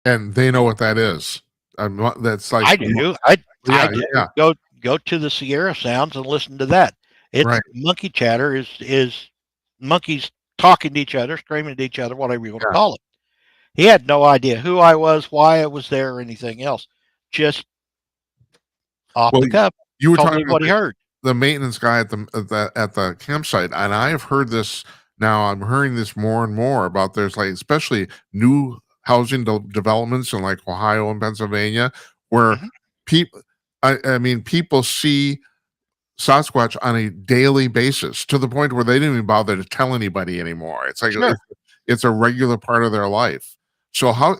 And they know what that is. That's like, I do. I yeah, do. yeah, Go to the Sierra Sounds and listen to that. It's right. monkey chatter is monkeys talking to each other, screaming at each other, whatever you want to Yeah. call it. He had no idea who I was, why I was there, or anything else. Just off Well, the cuff, you were told talking me about what he heard. the maintenance guy at the campsite, and I have heard this now. I'm hearing this more and more about there's like especially new housing developments in like Ohio and Pennsylvania where Mhm. people, I mean, people see Sasquatch on a daily basis to the point where they didn't even bother to tell anybody anymore. It's like Sure. it's a regular part of their life. So how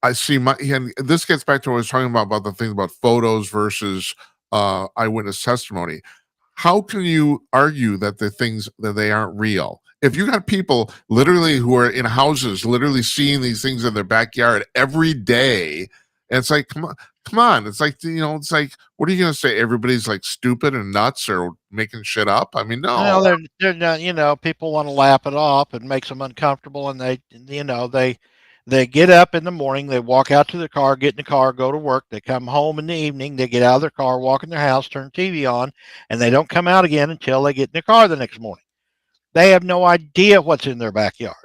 I see and this gets back to what I was talking about the thing about photos versus eyewitness testimony. How can you argue that the things that they aren't real? If you got people literally who are in houses, literally seeing these things in their backyard every day, and it's like, come on. It's like, it's like, what are you going to say? Everybody's like stupid and nuts or making shit up? I mean, no. Well, they're not. People want to laugh it off and makes them uncomfortable, and they get up in the morning, they walk out to the car, get in the car, go to work. They come home in the evening, they get out of their car, walk in their house, turn TV on, and they don't come out again until they get in the car the next morning. They have no idea what's in their backyard.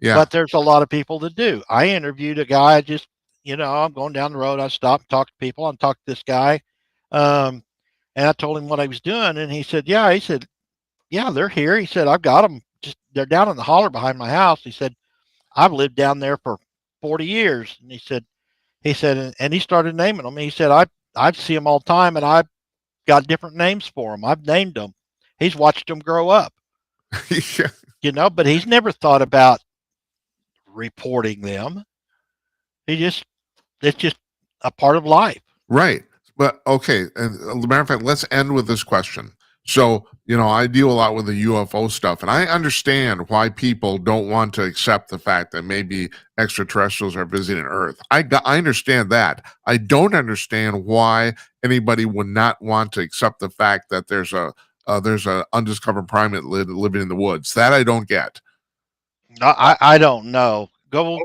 Yeah. But there's a lot of people that do. I interviewed a guy just, I'm going down the road. I stopped and talked to people. I talked to this guy. Um, and I told him what I was doing. And he said, yeah. He said, yeah, they're here. He said, I've got them. Just they're down in the holler behind my house. He said, I've lived down there for 40 years. And and he started naming them. He said, I see them all the time and I've got different names for them. I've named them. He's watched them grow up, Yeah. but he's never thought about reporting them. It's just a part of life. Right. But okay. And as a matter of fact, let's end with this question. So, I deal a lot with the UFO stuff, and I understand why people don't want to accept the fact that maybe extraterrestrials are visiting Earth. I understand that. I don't understand why anybody would not want to accept the fact that there's a undiscovered primate living in the woods. That I don't get. I don't know. Go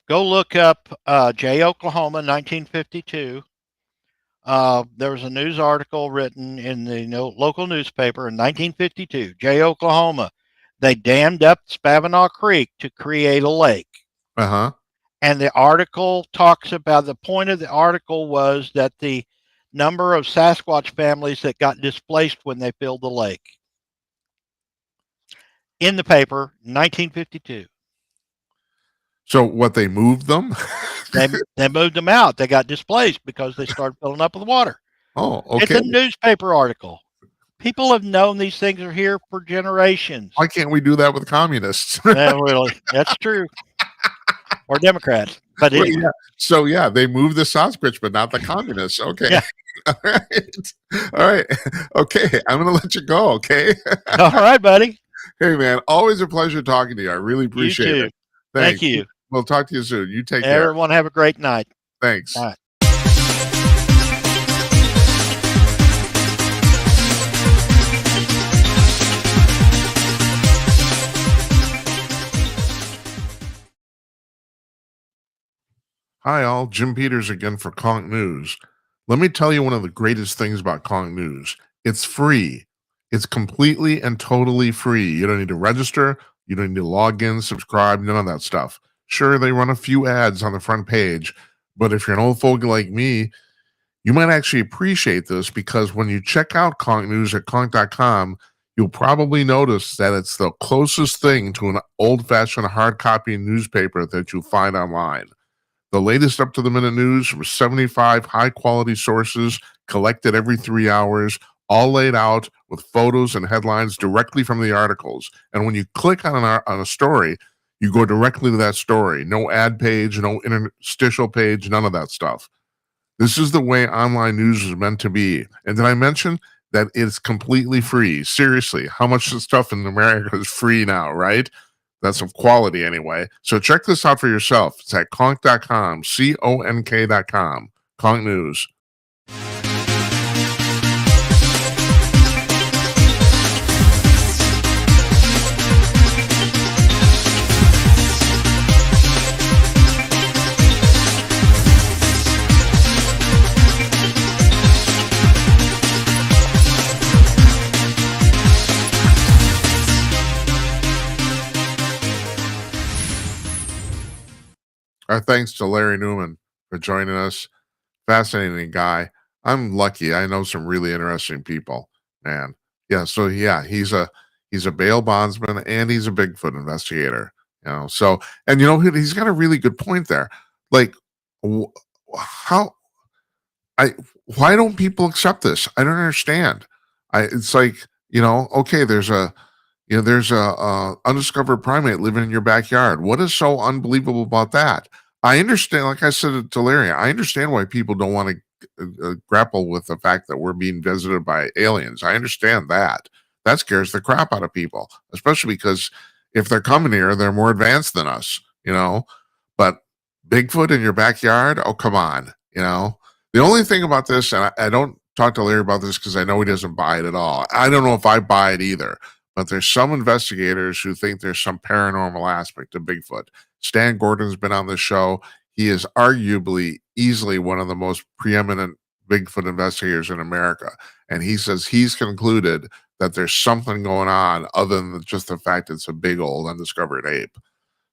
look up Jay, Oklahoma, 1952. There was a news article written in the local newspaper in 1952. Jay, Oklahoma, they dammed up Spavinaw Creek to create a lake. Uh huh. And the article talks about the point of the article was that the number of Sasquatch families that got displaced when they filled the lake. In the paper, 1952. So what, they moved them? They moved them out. They got displaced because they started filling up with water. Oh, It's okay. a newspaper article. People have known these things are here for generations. Why can't we do that with communists? Really, that's true. Or Democrats. But Well, anyway, yeah. So yeah, they moved the Sasquatch, but not the communists. Okay. yeah. All right. All right. Okay. I'm gonna let you go. Okay. All right, buddy. Hey man, always a pleasure talking to you. I really You appreciate too. it. Thank Thanks. you. We'll talk to you soon. You take care. Everyone have a great night. Thanks. Bye. Hi, all. Jim Peters again for Conch News. Let me tell you one of the greatest things about Conch News. It's free. It's completely and totally free. You don't need to register. You don't need to log in, subscribe, none of that stuff. Sure, they run a few ads on the front page, but if you're an old fogey like me, you might actually appreciate this because when you check out Conch News at conch.com, you'll probably notice that it's the closest thing to an old fashioned hard copy newspaper that you'll find online. The latest up to the minute news from 75 high quality sources collected every 3 hours, all laid out with photos and headlines directly from the articles. And when you click on a story, you go directly to that story. No ad page, no interstitial page, none of that stuff. This is the way online news is meant to be. And did I mention that it's completely free? Seriously, how much of stuff in America is free now, right? That's of quality anyway. So check this out for yourself. It's at conch.com, CONK.com. Conch News. Our thanks to Larry Newman for joining us. Fascinating guy. I'm lucky. I know some really interesting people, man. Yeah. So yeah, he's a bail bondsman and he's a Bigfoot investigator. So and he's got a really good point there. Like, wh- how I why don't people accept this? I don't understand. It's like okay, there's a undiscovered primate living in your backyard. What is so unbelievable about that? I understand, like I said to Larry, I understand why people don't want to grapple with the fact that we're being visited by aliens. I understand that. That scares the crap out of people, especially because if they're coming here, they're more advanced than us. But Bigfoot in your backyard? Oh, come on. The only thing about this, and I don't talk to Larry about this because I know he doesn't buy it at all. I don't know if I buy it either, but there's some investigators who think there's some paranormal aspect to Bigfoot. Stan Gordon's been on the show. He is arguably easily one of the most preeminent Bigfoot investigators in America. And he says he's concluded that there's something going on other than just the fact it's a big old undiscovered ape.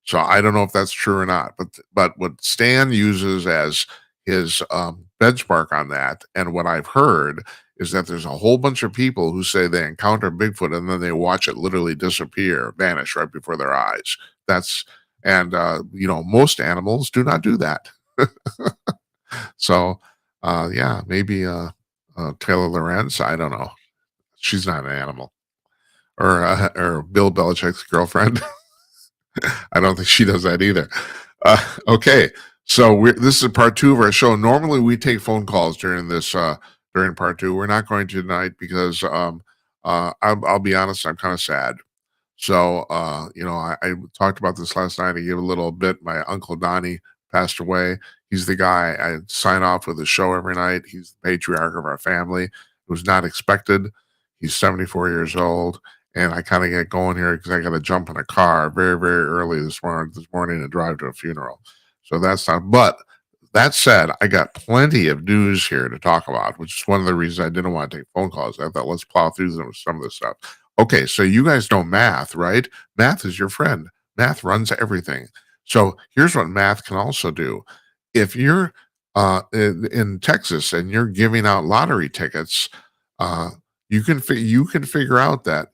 So I don't know if that's true or not, but what Stan uses as his benchmark on that, and what I've heard is that there's a whole bunch of people who say they encounter Bigfoot and then they watch it literally disappear, vanish right before their eyes. That's and most animals do not do that. So yeah, maybe Taylor Lorenz. I don't know. She's not an animal, or Bill Belichick's girlfriend. I don't think she does that either. Okay, so this is part two of our show. Normally, we take phone calls during this during part two. We're not going to tonight because I'll be honest, I'm kind of sad. So I talked about this last night. I gave a little bit. My Uncle Donnie passed away. He's the guy I sign off with the show every night. He's the patriarch of our family. It was not expected. He's 74 years old. And I kind of get going here because I got to jump in a car very, very early this morning and drive to a funeral. So that's not. But that said, I got plenty of news here to talk about, which is one of the reasons I didn't want to take phone calls. I thought let's plow through some of this stuff. Okay, so you guys know math, right? Math is your friend. Math runs everything. So here's what math can also do. If you're in Texas and you're giving out lottery tickets, you can figure out that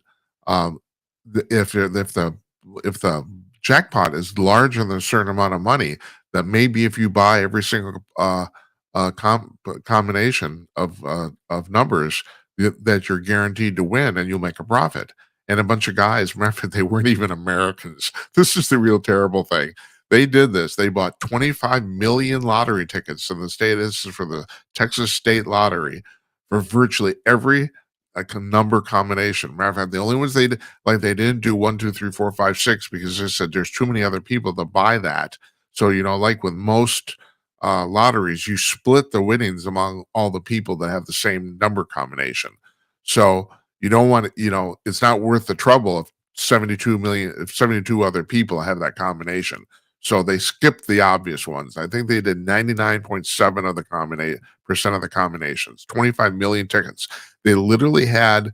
if the jackpot is larger than a certain amount of money, that maybe if you buy every single combination of numbers, that you're guaranteed to win and you'll make a profit. And a bunch of guys, remember, they weren't even Americans. This is the real terrible thing. They did this. They bought 25 million lottery tickets in the state. This is for the Texas State Lottery, for virtually every number combination. Matter of fact, the only ones they did, like, they didn't do 1, 2, 3, 4, 5, 6, because they said there's too many other people to buy that. So, like with most lotteries, you split the winnings among all the people that have the same number combination. So you don't want to, it's not worth the trouble if 72 other people have that combination. So they skipped the obvious ones. I think they did 99.7 of the percent of the combinations, 25 million tickets. They literally had,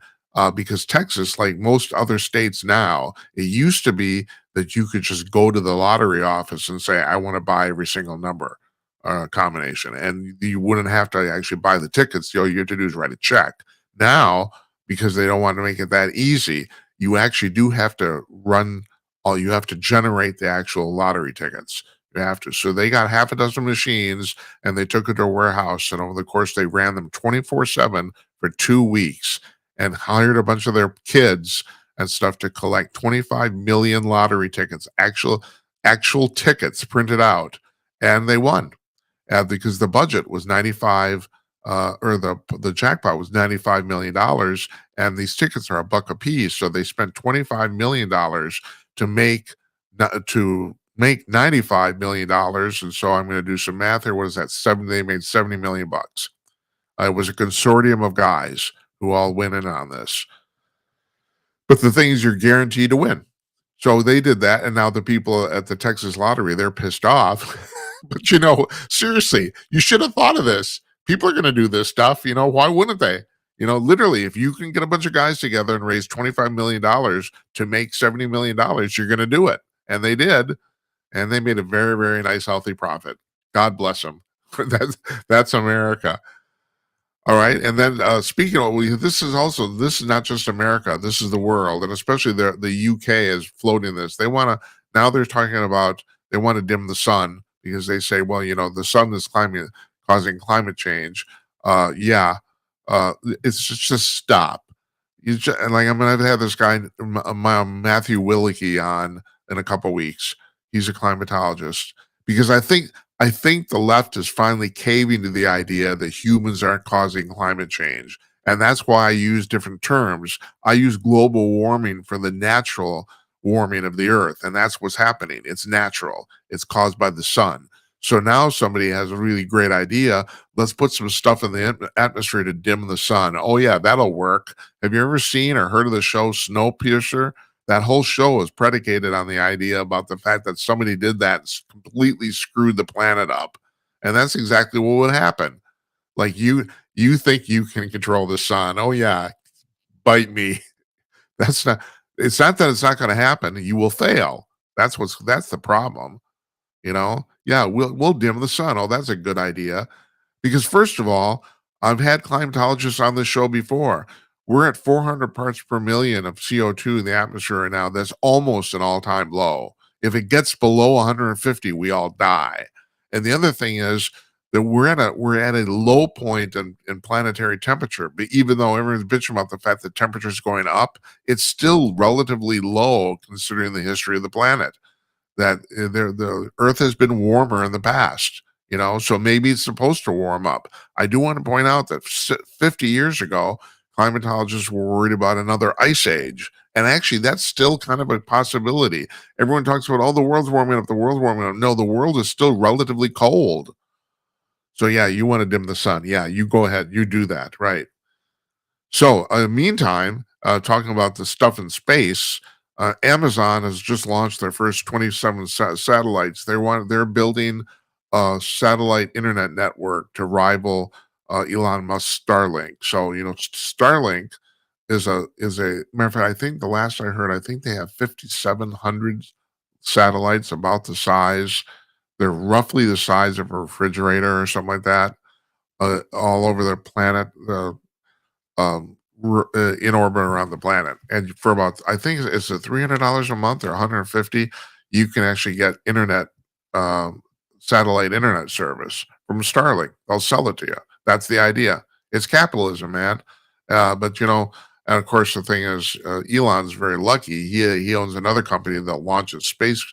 because Texas, like most other states now, it used to be that you could just go to the lottery office and say, I want to buy every single number combination. And you wouldn't have to actually buy the tickets. All you have to do is write a check. Now, because they don't want to make it that easy, you actually do have to you have to generate the actual lottery tickets. You have to. So they got half a dozen machines and they took it to a warehouse. And over the course, they ran them 24/7 for 2 weeks and hired a bunch of their kids and stuff to collect 25 million lottery tickets, actual tickets printed out. And they won because the budget was 95 or the jackpot was $95 million, and these tickets are $1 a piece. So they spent $25 million to make $95 million. And so I'm going to do some math here. What is that? They made $70 million. It was a consortium of guys who all went in on this. But the thing is, you're guaranteed to win. So they did that, and now the people at the Texas Lottery, they're pissed off. But seriously, you should have thought of this. People are going to do this stuff. Why wouldn't they? Literally, if you can get a bunch of guys together and raise $25 million to make $70 million, you're going to do it. And they did. And they made a very, very nice, healthy profit. God bless them. That's America. All right. And then speaking of, this is not just America. This is the world. And especially the UK is floating this. Now they're talking about, they want to dim the sun because they say, well, the sun is causing climate change. It's just stop. Like, I'm going to have this guy, Matthew Willicke, on in a couple weeks. He's a climatologist, because I think the left is finally caving to the idea that humans aren't causing climate change. And that's why I use different terms. I use global warming for the natural warming of the earth. And that's what's happening. It's natural. It's caused by the sun. So now somebody has a really great idea. Let's put some stuff in the atmosphere to dim the sun. Oh yeah, that'll work. Have you ever seen or heard of the show Snowpiercer? That whole show is predicated on the idea about the fact that somebody did that and completely screwed the planet up. And that's exactly what would happen. Like, you think you can control the sun. Oh yeah, bite me. It's not that it's not going to happen. You will fail. That's the problem. Yeah, we'll dim the sun. Oh, that's a good idea. Because first of all, I've had climatologists on the show before. We're at 400 parts per million of CO2 in the atmosphere right now. That's almost an all-time low. If it gets below 150, we all die. And the other thing is that we're at a low point in planetary temperature. But even though everyone's bitching about the fact that temperature is going up, it's still relatively low considering the history of the planet. That the Earth has been warmer in the past. So maybe it's supposed to warm up. I do want to point out that 50 years ago, climatologists were worried about another ice age. And actually, that's still kind of a possibility. Everyone talks about, the world's warming up, the world's warming up. No, the world is still relatively cold. So yeah, you want to dim the sun. Yeah, you go ahead. You do that. Right. So meantime, talking about the stuff in space, Amazon has just launched their first 27 satellites. They're building a satellite internet network to rival Elon Musk's Starlink. So Starlink is a matter of fact. I think the last I heard, I think they have 5,700 satellites, about the size. They're roughly the size of a refrigerator or something like that, all over the planet. In orbit around the planet, and for about, I think it's $300 a month or 150. you can actually get satellite internet service from Starlink. They'll sell it to you. That's the idea. It's capitalism, man. But and of course, the thing is, Elon's very lucky. He owns another company that launches space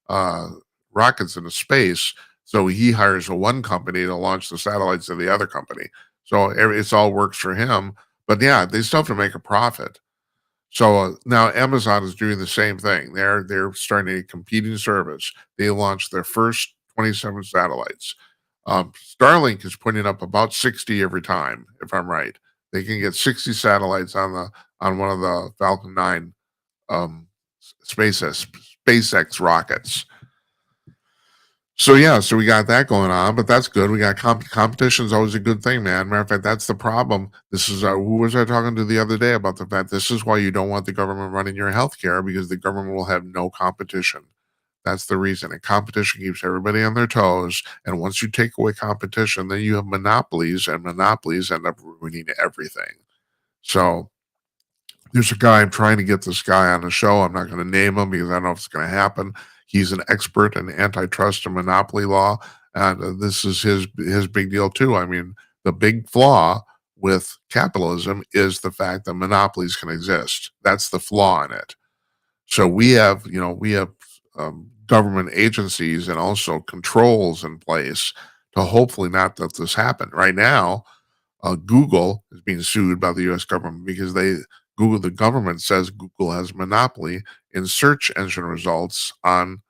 uh, rockets into space. So he hires one company to launch the satellites of the other company. So it's all works for him. But yeah, they still have to make a profit. So now Amazon is doing the same thing. They're starting a competing service. They launched their first 27 satellites. Starlink is putting up about 60 every time, if I'm right. They can get 60 satellites on one of the Falcon 9 um, SpaceX rockets. So yeah, so we got that going on, but that's good. We got competition is always a good thing, man. Matter of fact, that's the problem. This is who was I talking to the other day about the fact this is why you don't want the government running your healthcare, because the government will have no competition. That's the reason. And competition keeps everybody on their toes. And once you take away competition, then you have monopolies, and monopolies end up ruining everything. So there's a guy, I'm trying to get this guy on the show. I'm not going to name him because I don't know if it's going to happen. He's an expert in antitrust and monopoly law, and this is his big deal too. I mean, the big flaw with capitalism is the fact that monopolies can exist. That's the flaw in it. So we have government agencies and also controls in place to hopefully not let this happen. Right now, Google is being sued by the U.S. government because the government says Google has monopoly in search engine results on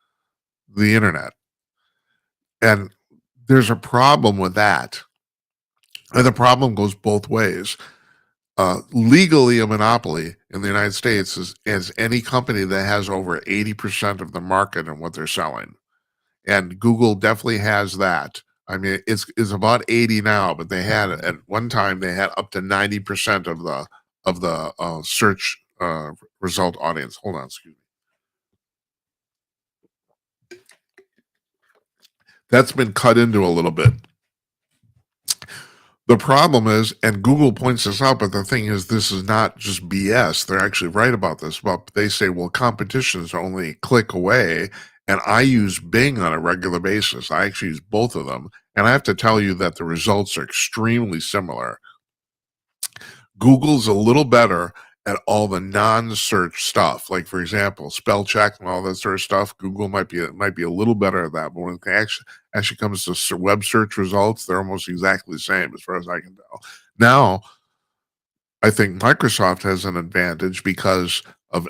the internet. And there's a problem with that. And the problem goes both ways. Legally, a monopoly in the United States is any company that has over 80% of the market in what they're selling. And Google definitely has that. I mean, it's about 80 now, but they had at one time they had up to 90% of the search result audience. Hold on, excuse me. That's been cut into a little bit. The problem is, and Google points this out, but the thing is, this is not just BS. They're actually right about this. But they say, well, competition is only a click away. And I use Bing on a regular basis. I actually use both of them. And I have to tell you that the results are extremely similar. Google's a little better at all the non-search stuff. Like, for example, spell check and all that sort of stuff. Google might be a little better at that. But when it actually comes to web search results, they're almost exactly the same as far as I can tell. Now, I think Microsoft has an advantage because of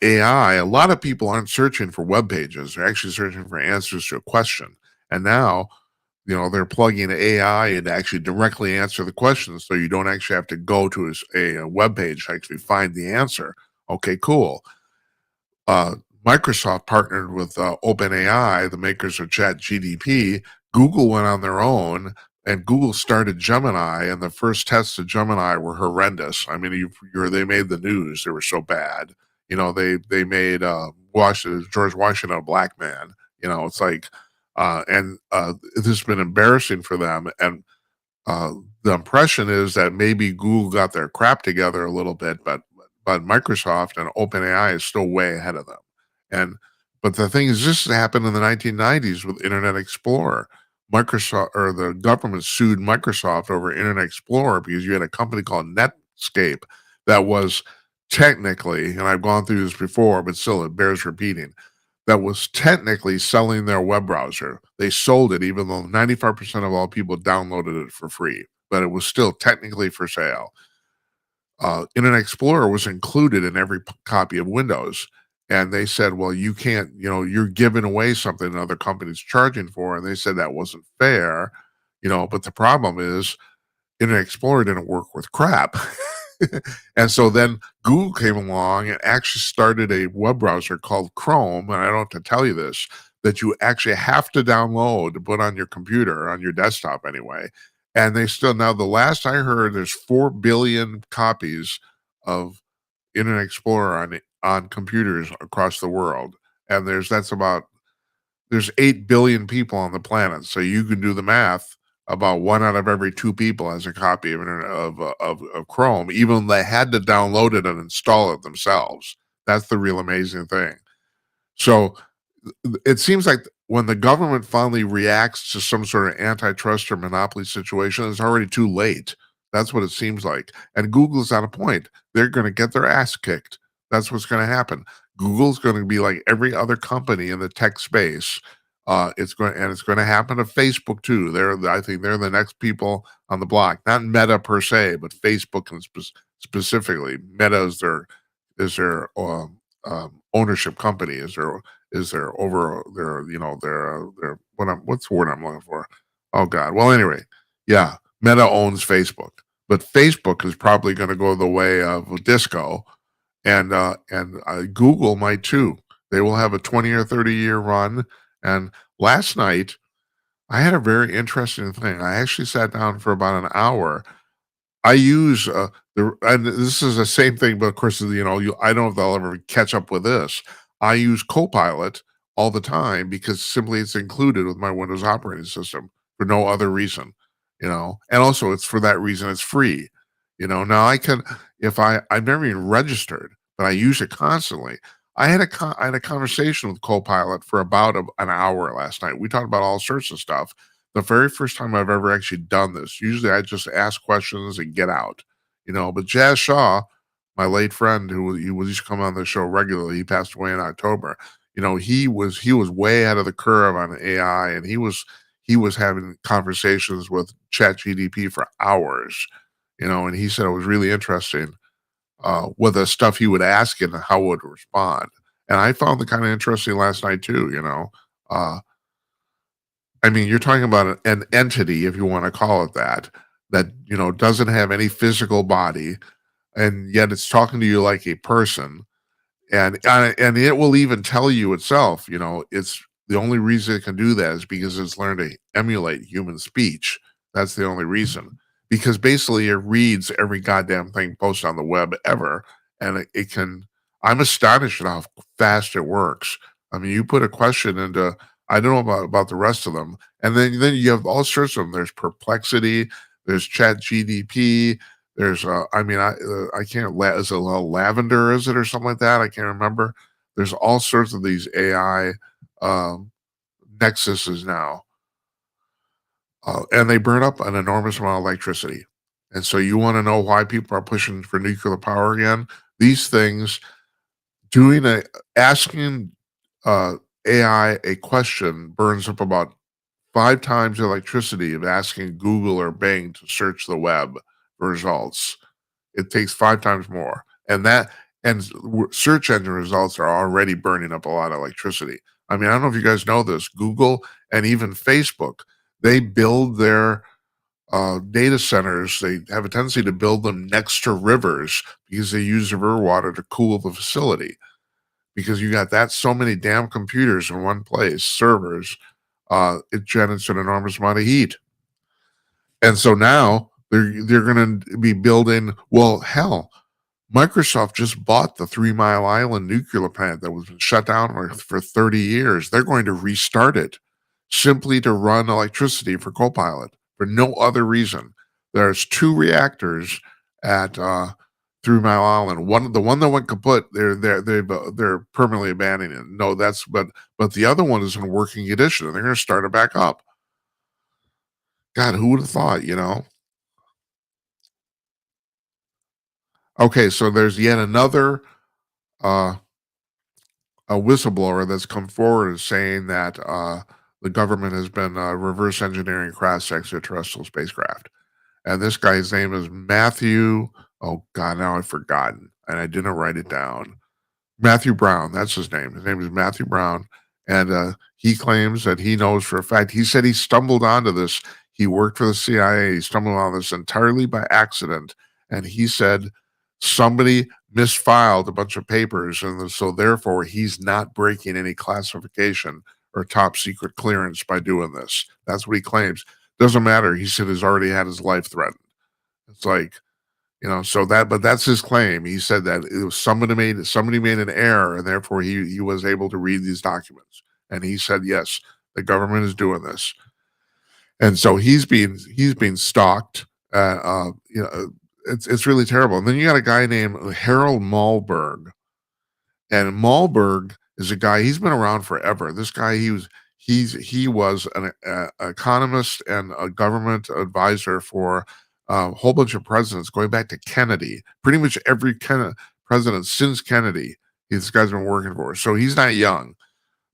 AI. A lot of people aren't searching for web pages; they're actually searching for answers to a question. And now, they're plugging AI in to actually directly answer the question, so you don't actually have to go to a web page to actually find the answer. Okay, cool. Microsoft partnered with OpenAI, the makers of ChatGPT. Google went on their own, and Google started Gemini, and the first tests of Gemini were horrendous. I mean, they made the news; they were so bad. They made George Washington a black man. It's like, and this has been embarrassing for them. And the impression is that maybe Google got their crap together a little bit, but Microsoft and OpenAI is still way ahead of them. But the thing is, this happened in the 1990s with Internet Explorer. Microsoft, or the government, sued Microsoft over Internet Explorer because you had a company called Netscape that was technically, and I've gone through this before, but still it bears repeating, that was technically selling their web browser. They sold it, even though 95% of all people downloaded it for free, but it was still technically for sale. Internet Explorer was included in every copy of Windows. And they said, well, you can't, you're giving away something other companies charging for. And they said that wasn't fair, but the problem is Internet Explorer didn't work with crap. And so then Google came along and actually started a web browser called Chrome. And I don't have to tell you this, that you actually have to download to put on your computer, on your desktop anyway. And they still, now the last I heard, there's 4 billion copies of Internet Explorer on computers across the world. And there's 8 billion people on the planet. So you can do the math. About 1 out of every 2 people has a copy of Chrome, even though they had to download it and install it themselves. That's the real amazing thing. So it seems like when the government finally reacts to some sort of antitrust or monopoly situation, it's already too late. That's what it seems like. And Google's on a point. They're going to get their ass kicked. That's what's going to happen. Google's going to be like every other company in the tech space. It's going to happen to Facebook too. I think they're the next people on the block. Not Meta per se, but Facebook and specifically. Meta is their ownership company. Is their over their their what's the word I'm looking for? Oh God. Well, anyway, yeah, Meta owns Facebook, but Facebook is probably going to go the way of Disco, and Google might too. They will have a 20 or 30-year run. And last night, I had a very interesting thing. I actually sat down for about an hour. I use and this is the same thing, but of course, I don't know if they'll ever catch up with this. I use Copilot all the time because simply it's included with my Windows operating system for no other reason, and also it's for that reason it's free. Now I can, if I've never even registered, but I use it constantly. I had a conversation with Copilot for about an hour last night. We talked about all sorts of stuff. The very first time I've ever actually done this. Usually I just ask questions and get out, but Jazz Shaw, my late friend who used to come on the show regularly, he passed away in October. He was way ahead of the curve on AI, and he was having conversations with ChatGPT for hours, and he said it was really interesting with the stuff he would ask and how it would respond. And I found it kind of interesting last night too. I mean, you're talking about an entity, if you want to call it that doesn't have any physical body, and yet it's talking to you like a person, and it will even tell you itself. It's the only reason it can do that is because it's learned to emulate human speech. That's the only reason. Because basically, it reads every goddamn thing posted on the web ever, and it can. I'm astonished at how fast it works. I mean, you put a question into, I don't know about the rest of them. And then you have all sorts of them. There's Perplexity, there's Chat GDP, there's I can't is it a Lavender, is it, or something like that? I can't remember. There's all sorts of these AI um, nexuses now. And they burn up an enormous amount of electricity. And so you want to know why people are pushing for nuclear power again? These things, asking uh, AI a question burns up about 5 times the electricity of asking Google or Bing to search the web for results. It takes 5 times more. Search engine results are already burning up a lot of electricity. I mean, I don't know if you guys know this. Google and even Facebook, they build their data centers. They have a tendency to build them next to rivers because they use river water to cool the facility. Because you got so many damn computers in one place, servers, it generates an enormous amount of heat. And so now they're going to be building. Well, hell, Microsoft just bought the 3 Mile Island nuclear plant that was shut down for 30 years. They're going to restart it simply to run electricity for Copilot for no other reason. There's 2 reactors at 3 Mile Island. The one that went kaput, they're permanently abandoning it. No, but the other one is in working condition, and they're going to start it back up. God, who would have thought? Okay, so there's yet another uh, a whistleblower that's come forward saying that the government has been reverse engineering crash extraterrestrial spacecraft. And this guy's name is Matthew. Oh God, now I've forgotten, and I didn't write it down. Matthew Brown, that's his name. His name is Matthew Brown, and he claims that he knows for a fact. He said he stumbled onto this. He worked for the CIA. He stumbled on this entirely by accident, and he said somebody misfiled a bunch of papers, and so therefore he's not breaking any classification or top secret clearance by doing this. That's what he claims. Doesn't matter. He said he's already had his life threatened. It's like, but that's his claim. He said that it was somebody made an error, and therefore he was able to read these documents. And he said, yes, the government is doing this, and so he's being stalked. It's really terrible. And then you got a guy named Harold Malberg, and Malberg is a guy. He's been around forever. This guy, he was an economist and a government advisor for a whole bunch of presidents going back to Kennedy. Pretty much every president since Kennedy, this guy's been working for. So he's not young.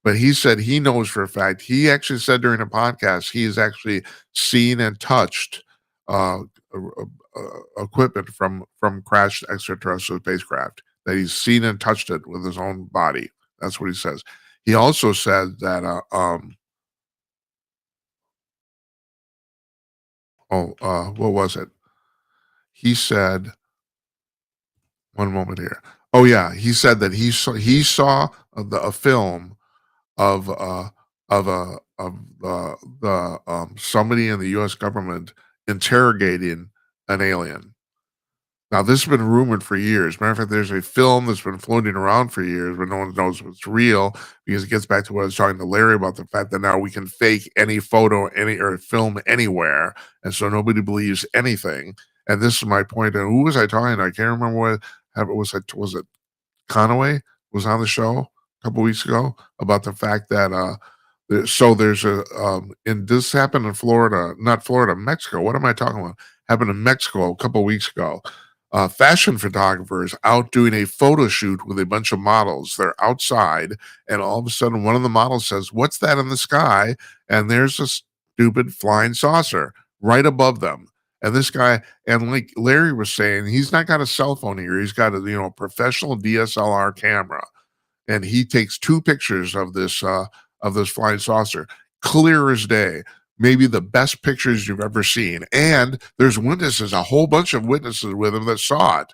But he said he knows for a fact. He actually said during a podcast he has actually seen and touched uh, equipment from crashed extraterrestrial spacecraft. That he's seen and touched it with his own body. That's what he says. He also said that. What was it? He said. One moment here. Oh yeah, he said that he saw a film of somebody in the U.S. government interrogating an alien. Now this has been rumored for years. Matter of fact, there's a film that's been floating around for years, but no one knows if it's real because it gets back to what I was talking to Larry about, the fact that now we can fake any photo, any or film anywhere, and so nobody believes anything. And this is my point. And who was I talking to? I can't remember what was it Conaway was on the show a couple weeks ago about the fact that there's a and this happened in Florida, not Florida, Mexico. What am I talking about? Happened in Mexico a couple weeks ago. Fashion photographers out doing a photo shoot with a bunch of models. They're outside, and all of a sudden, one of the models says, "What's that in the sky?" And there's a stupid flying saucer right above them. And this guy, and like Larry was saying, he's not got a cell phone here. He's got a professional DSLR camera, and he takes 2 pictures of this flying saucer, clear as day. Maybe the best pictures you've ever seen. And there's witnesses, a whole bunch of witnesses with him that saw it.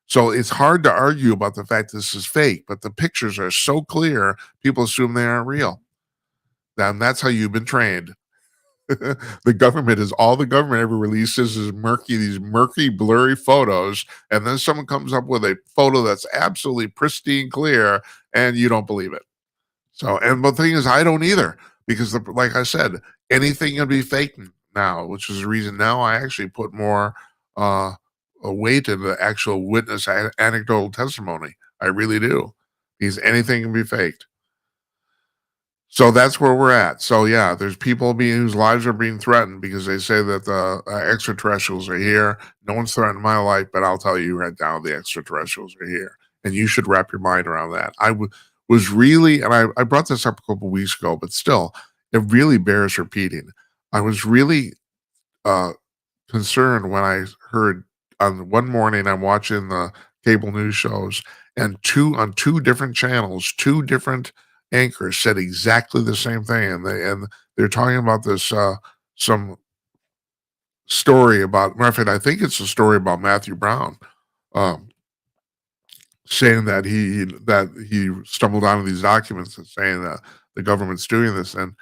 So it's hard to argue about the fact this is fake, but the pictures are so clear, people assume they aren't real. And that's how you've been trained. The government is all the government ever releases is these murky, blurry photos, and then someone comes up with a photo that's absolutely pristine clear, and you don't believe it. So, and the thing is, I don't either, because like I said, anything can be fake now, which is the reason now I actually put more weight in the actual witness anecdotal testimony. I really do, because anything can be faked. So that's where we're at. So yeah, there's people whose lives are being threatened because they say that the extraterrestrials are here. No one's threatened my life, but I'll tell you right now, the extraterrestrials are here, and you should wrap your mind around that. Was really, and I brought this up a couple of weeks ago, but still, it really bears repeating. I was really concerned when I heard on one morning I'm watching the cable news shows, and on 2 different channels, 2 different anchors said exactly the same thing, and they're talking about this some story about. Matter of fact, I think it's a story about Matthew Brown, um, saying that he stumbled onto these documents and saying that the government's doing this, and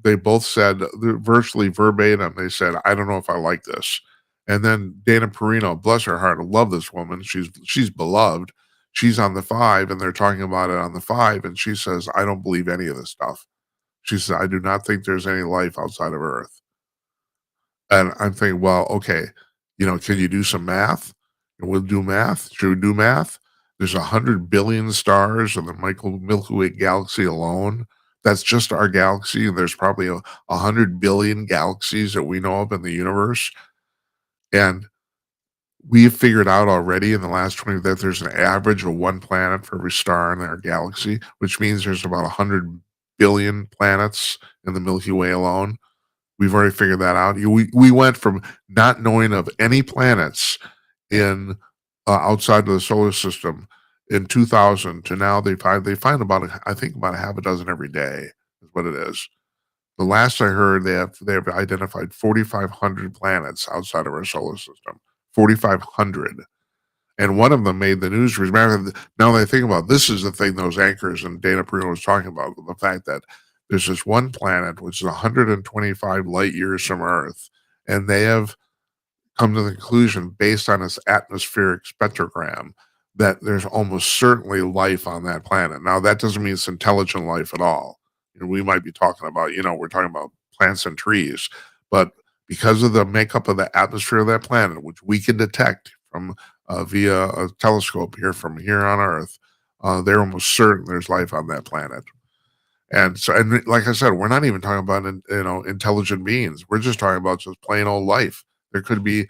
they both said virtually verbatim. They said, "I don't know if I like this." And then Dana Perino, bless her heart, I love this woman. She's beloved. She's on the 5, and they're talking about it on the 5, and she says, "I don't believe any of this stuff." She said, "I do not think there's any life outside of Earth." And I'm thinking, well, okay, can you do some math? And we'll do math. Should we do math? There's 100 billion stars in the Milky Way galaxy alone. That's just our galaxy, and there's probably 100 billion galaxies that we know of in the universe. And we've figured out already in the last 20 that there's an average of 1 planet for every star in our galaxy, which means there's about 100 billion planets in the Milky Way alone. We've already figured that out. We went from not knowing of any planets in outside of the solar system in 2000 to now they find about I think about a half a dozen every day is what it is. The last I heard, they have identified 4,500 planets outside of our solar system. 4,500. And one of them made the news. Now that I think about it, this is the thing those anchors and Dana Perino was talking about, the fact that there's this one planet which is 125 light years from Earth, and they have come to the conclusion based on its atmospheric spectrogram that there's almost certainly life on that planet. Now that doesn't mean it's intelligent life at all. We might be talking about, we're talking about plants and trees, but because of the makeup of the atmosphere of that planet, which we can detect from via a telescope here from here on Earth, they're almost certain there's life on that planet. And so, and like I said, we're not even talking about intelligent beings. We're just talking about just plain old life. There could be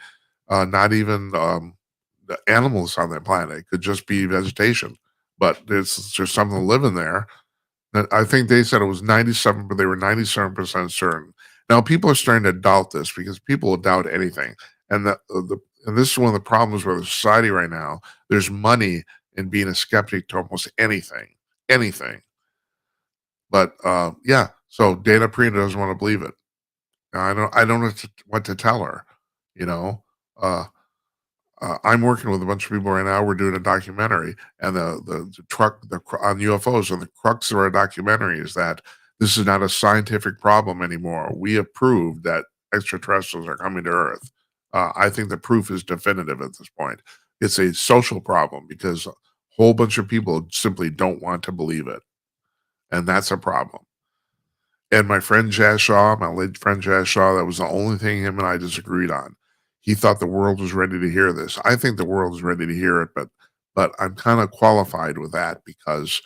not even the animals on that planet. It could just be vegetation, but there's just something living there. I think they said it was 97, but they were 97% certain. Now people are starting to doubt this because people will doubt anything, and and this is one of the problems with society right now. There's money in being a skeptic to almost anything, anything. But yeah, so Dana Prina doesn't want to believe it. I don't know what to tell her. You know, uh, I'm working with a bunch of people right now. We're doing a documentary, and the truck on UFOs. And the crux of our documentary is that this is not a scientific problem anymore. We have proved that extraterrestrials are coming to Earth. I think the proof is definitive at this point. It's a social problem because a whole bunch of people simply don't want to believe it, and that's a problem. And my friend Jazz Shaw, my late friend Jazz Shaw, that was the only thing him and I disagreed on. He thought the world was ready to hear this. I think the world is ready to hear it, but I'm kind of qualified with that because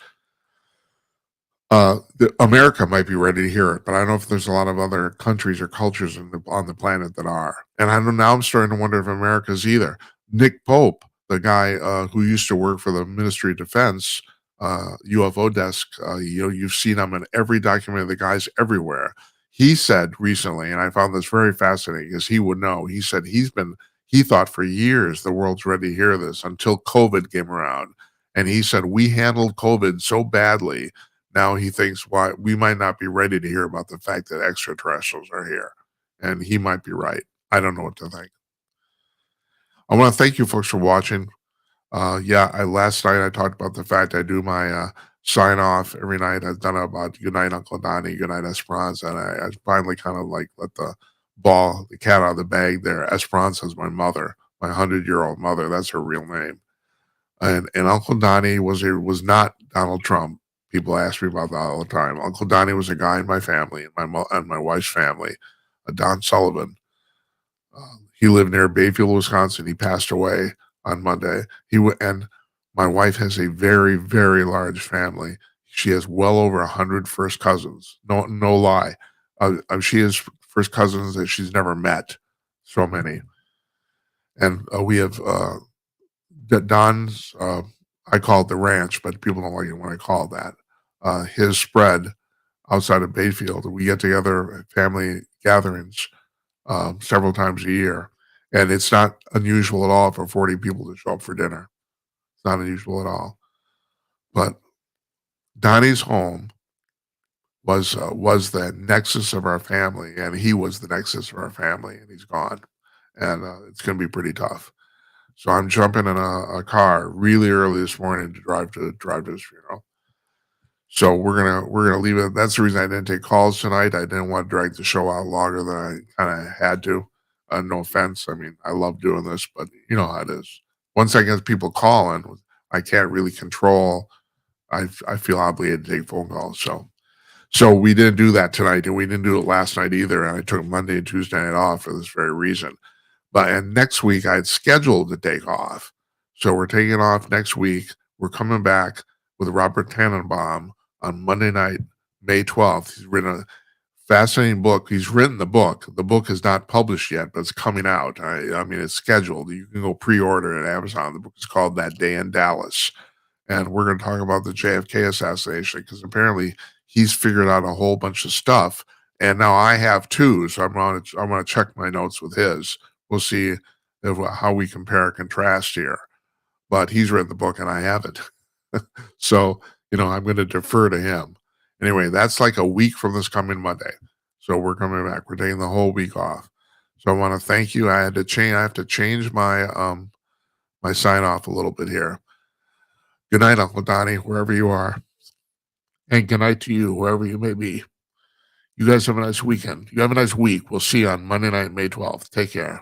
America might be ready to hear it, but I don't know if there's a lot of other countries or cultures on the planet that are. And I don't now I'm starting to wonder if America's either. Nick Pope, the guy who used to work for the Ministry of Defense UFO desk, you've seen him in every document. The guy's everywhere. He said recently, and I found this very fascinating because he would know. He said he thought for years the world's ready to hear this until COVID came around, and he said we handled COVID so badly. Now he thinks why we might not be ready to hear about the fact that extraterrestrials are here, and he might be right. I don't know what to think. I want to thank you folks for watching. Yeah, last night I talked about the fact I do my sign off every night. I've done it about good night, Uncle Donnie, good night, Esperanza, and I finally kind of like let the cat out of the bag there. Esperanza is my mother, my 100-year-old mother. That's her real name. And Uncle Donnie was not Donald Trump. People ask me about that all the time. Uncle Donnie was a guy in my family, and my wife's family, Don Sullivan. He lived near Bayfield, Wisconsin. He passed away on Monday. And my wife has a very, very large family. She has well over 100 first cousins. No lie. She has first cousins that she's never met. So many. And we have Don's. I call it the ranch, but people don't like it when I call it that. His spread outside of Bayfield. We get together at family gatherings several times a year. And it's not unusual at all for 40 people to show up for dinner. It's not unusual at all. But Donnie's home was the nexus of our family, and he was the nexus of our family, and he's gone. And it's going to be pretty tough. So I'm jumping in a car really early this morning to drive to his funeral. So we're gonna leave it. That's the reason I didn't take calls tonight. I didn't want to drag the show out longer than I kind of had to. No offense. I mean, I love doing this, but you know how it is. Once I get people calling, I can't really control. I feel obligated to take phone calls. So we didn't do that tonight, and we didn't do it last night either. And I took Monday and Tuesday night off for this very reason. And next week I had scheduled to take off. So we're taking off next week. We're coming back with Robert Tanenbaum on Monday night, May 12th. He's written a fascinating book. He's written the book. The book is not published yet, but it's coming out. I mean, it's scheduled. You can go pre-order it at Amazon. The book is called That Day in Dallas. And we're going to talk about the JFK assassination because apparently he's figured out a whole bunch of stuff. And now I have too. So I'm going to check my notes with his. We'll see how we compare and contrast here. But he's written the book and I haven't. So, I'm going to defer to him. Anyway, that's like a week from this coming Monday. So we're coming back. We're taking the whole week off. So I want to thank you. I have to change my my sign off a little bit here. Good night, Uncle Donnie, wherever you are. And good night to you, wherever you may be. You guys have a nice weekend. You have a nice week. We'll see you on Monday night, May 12th. Take care.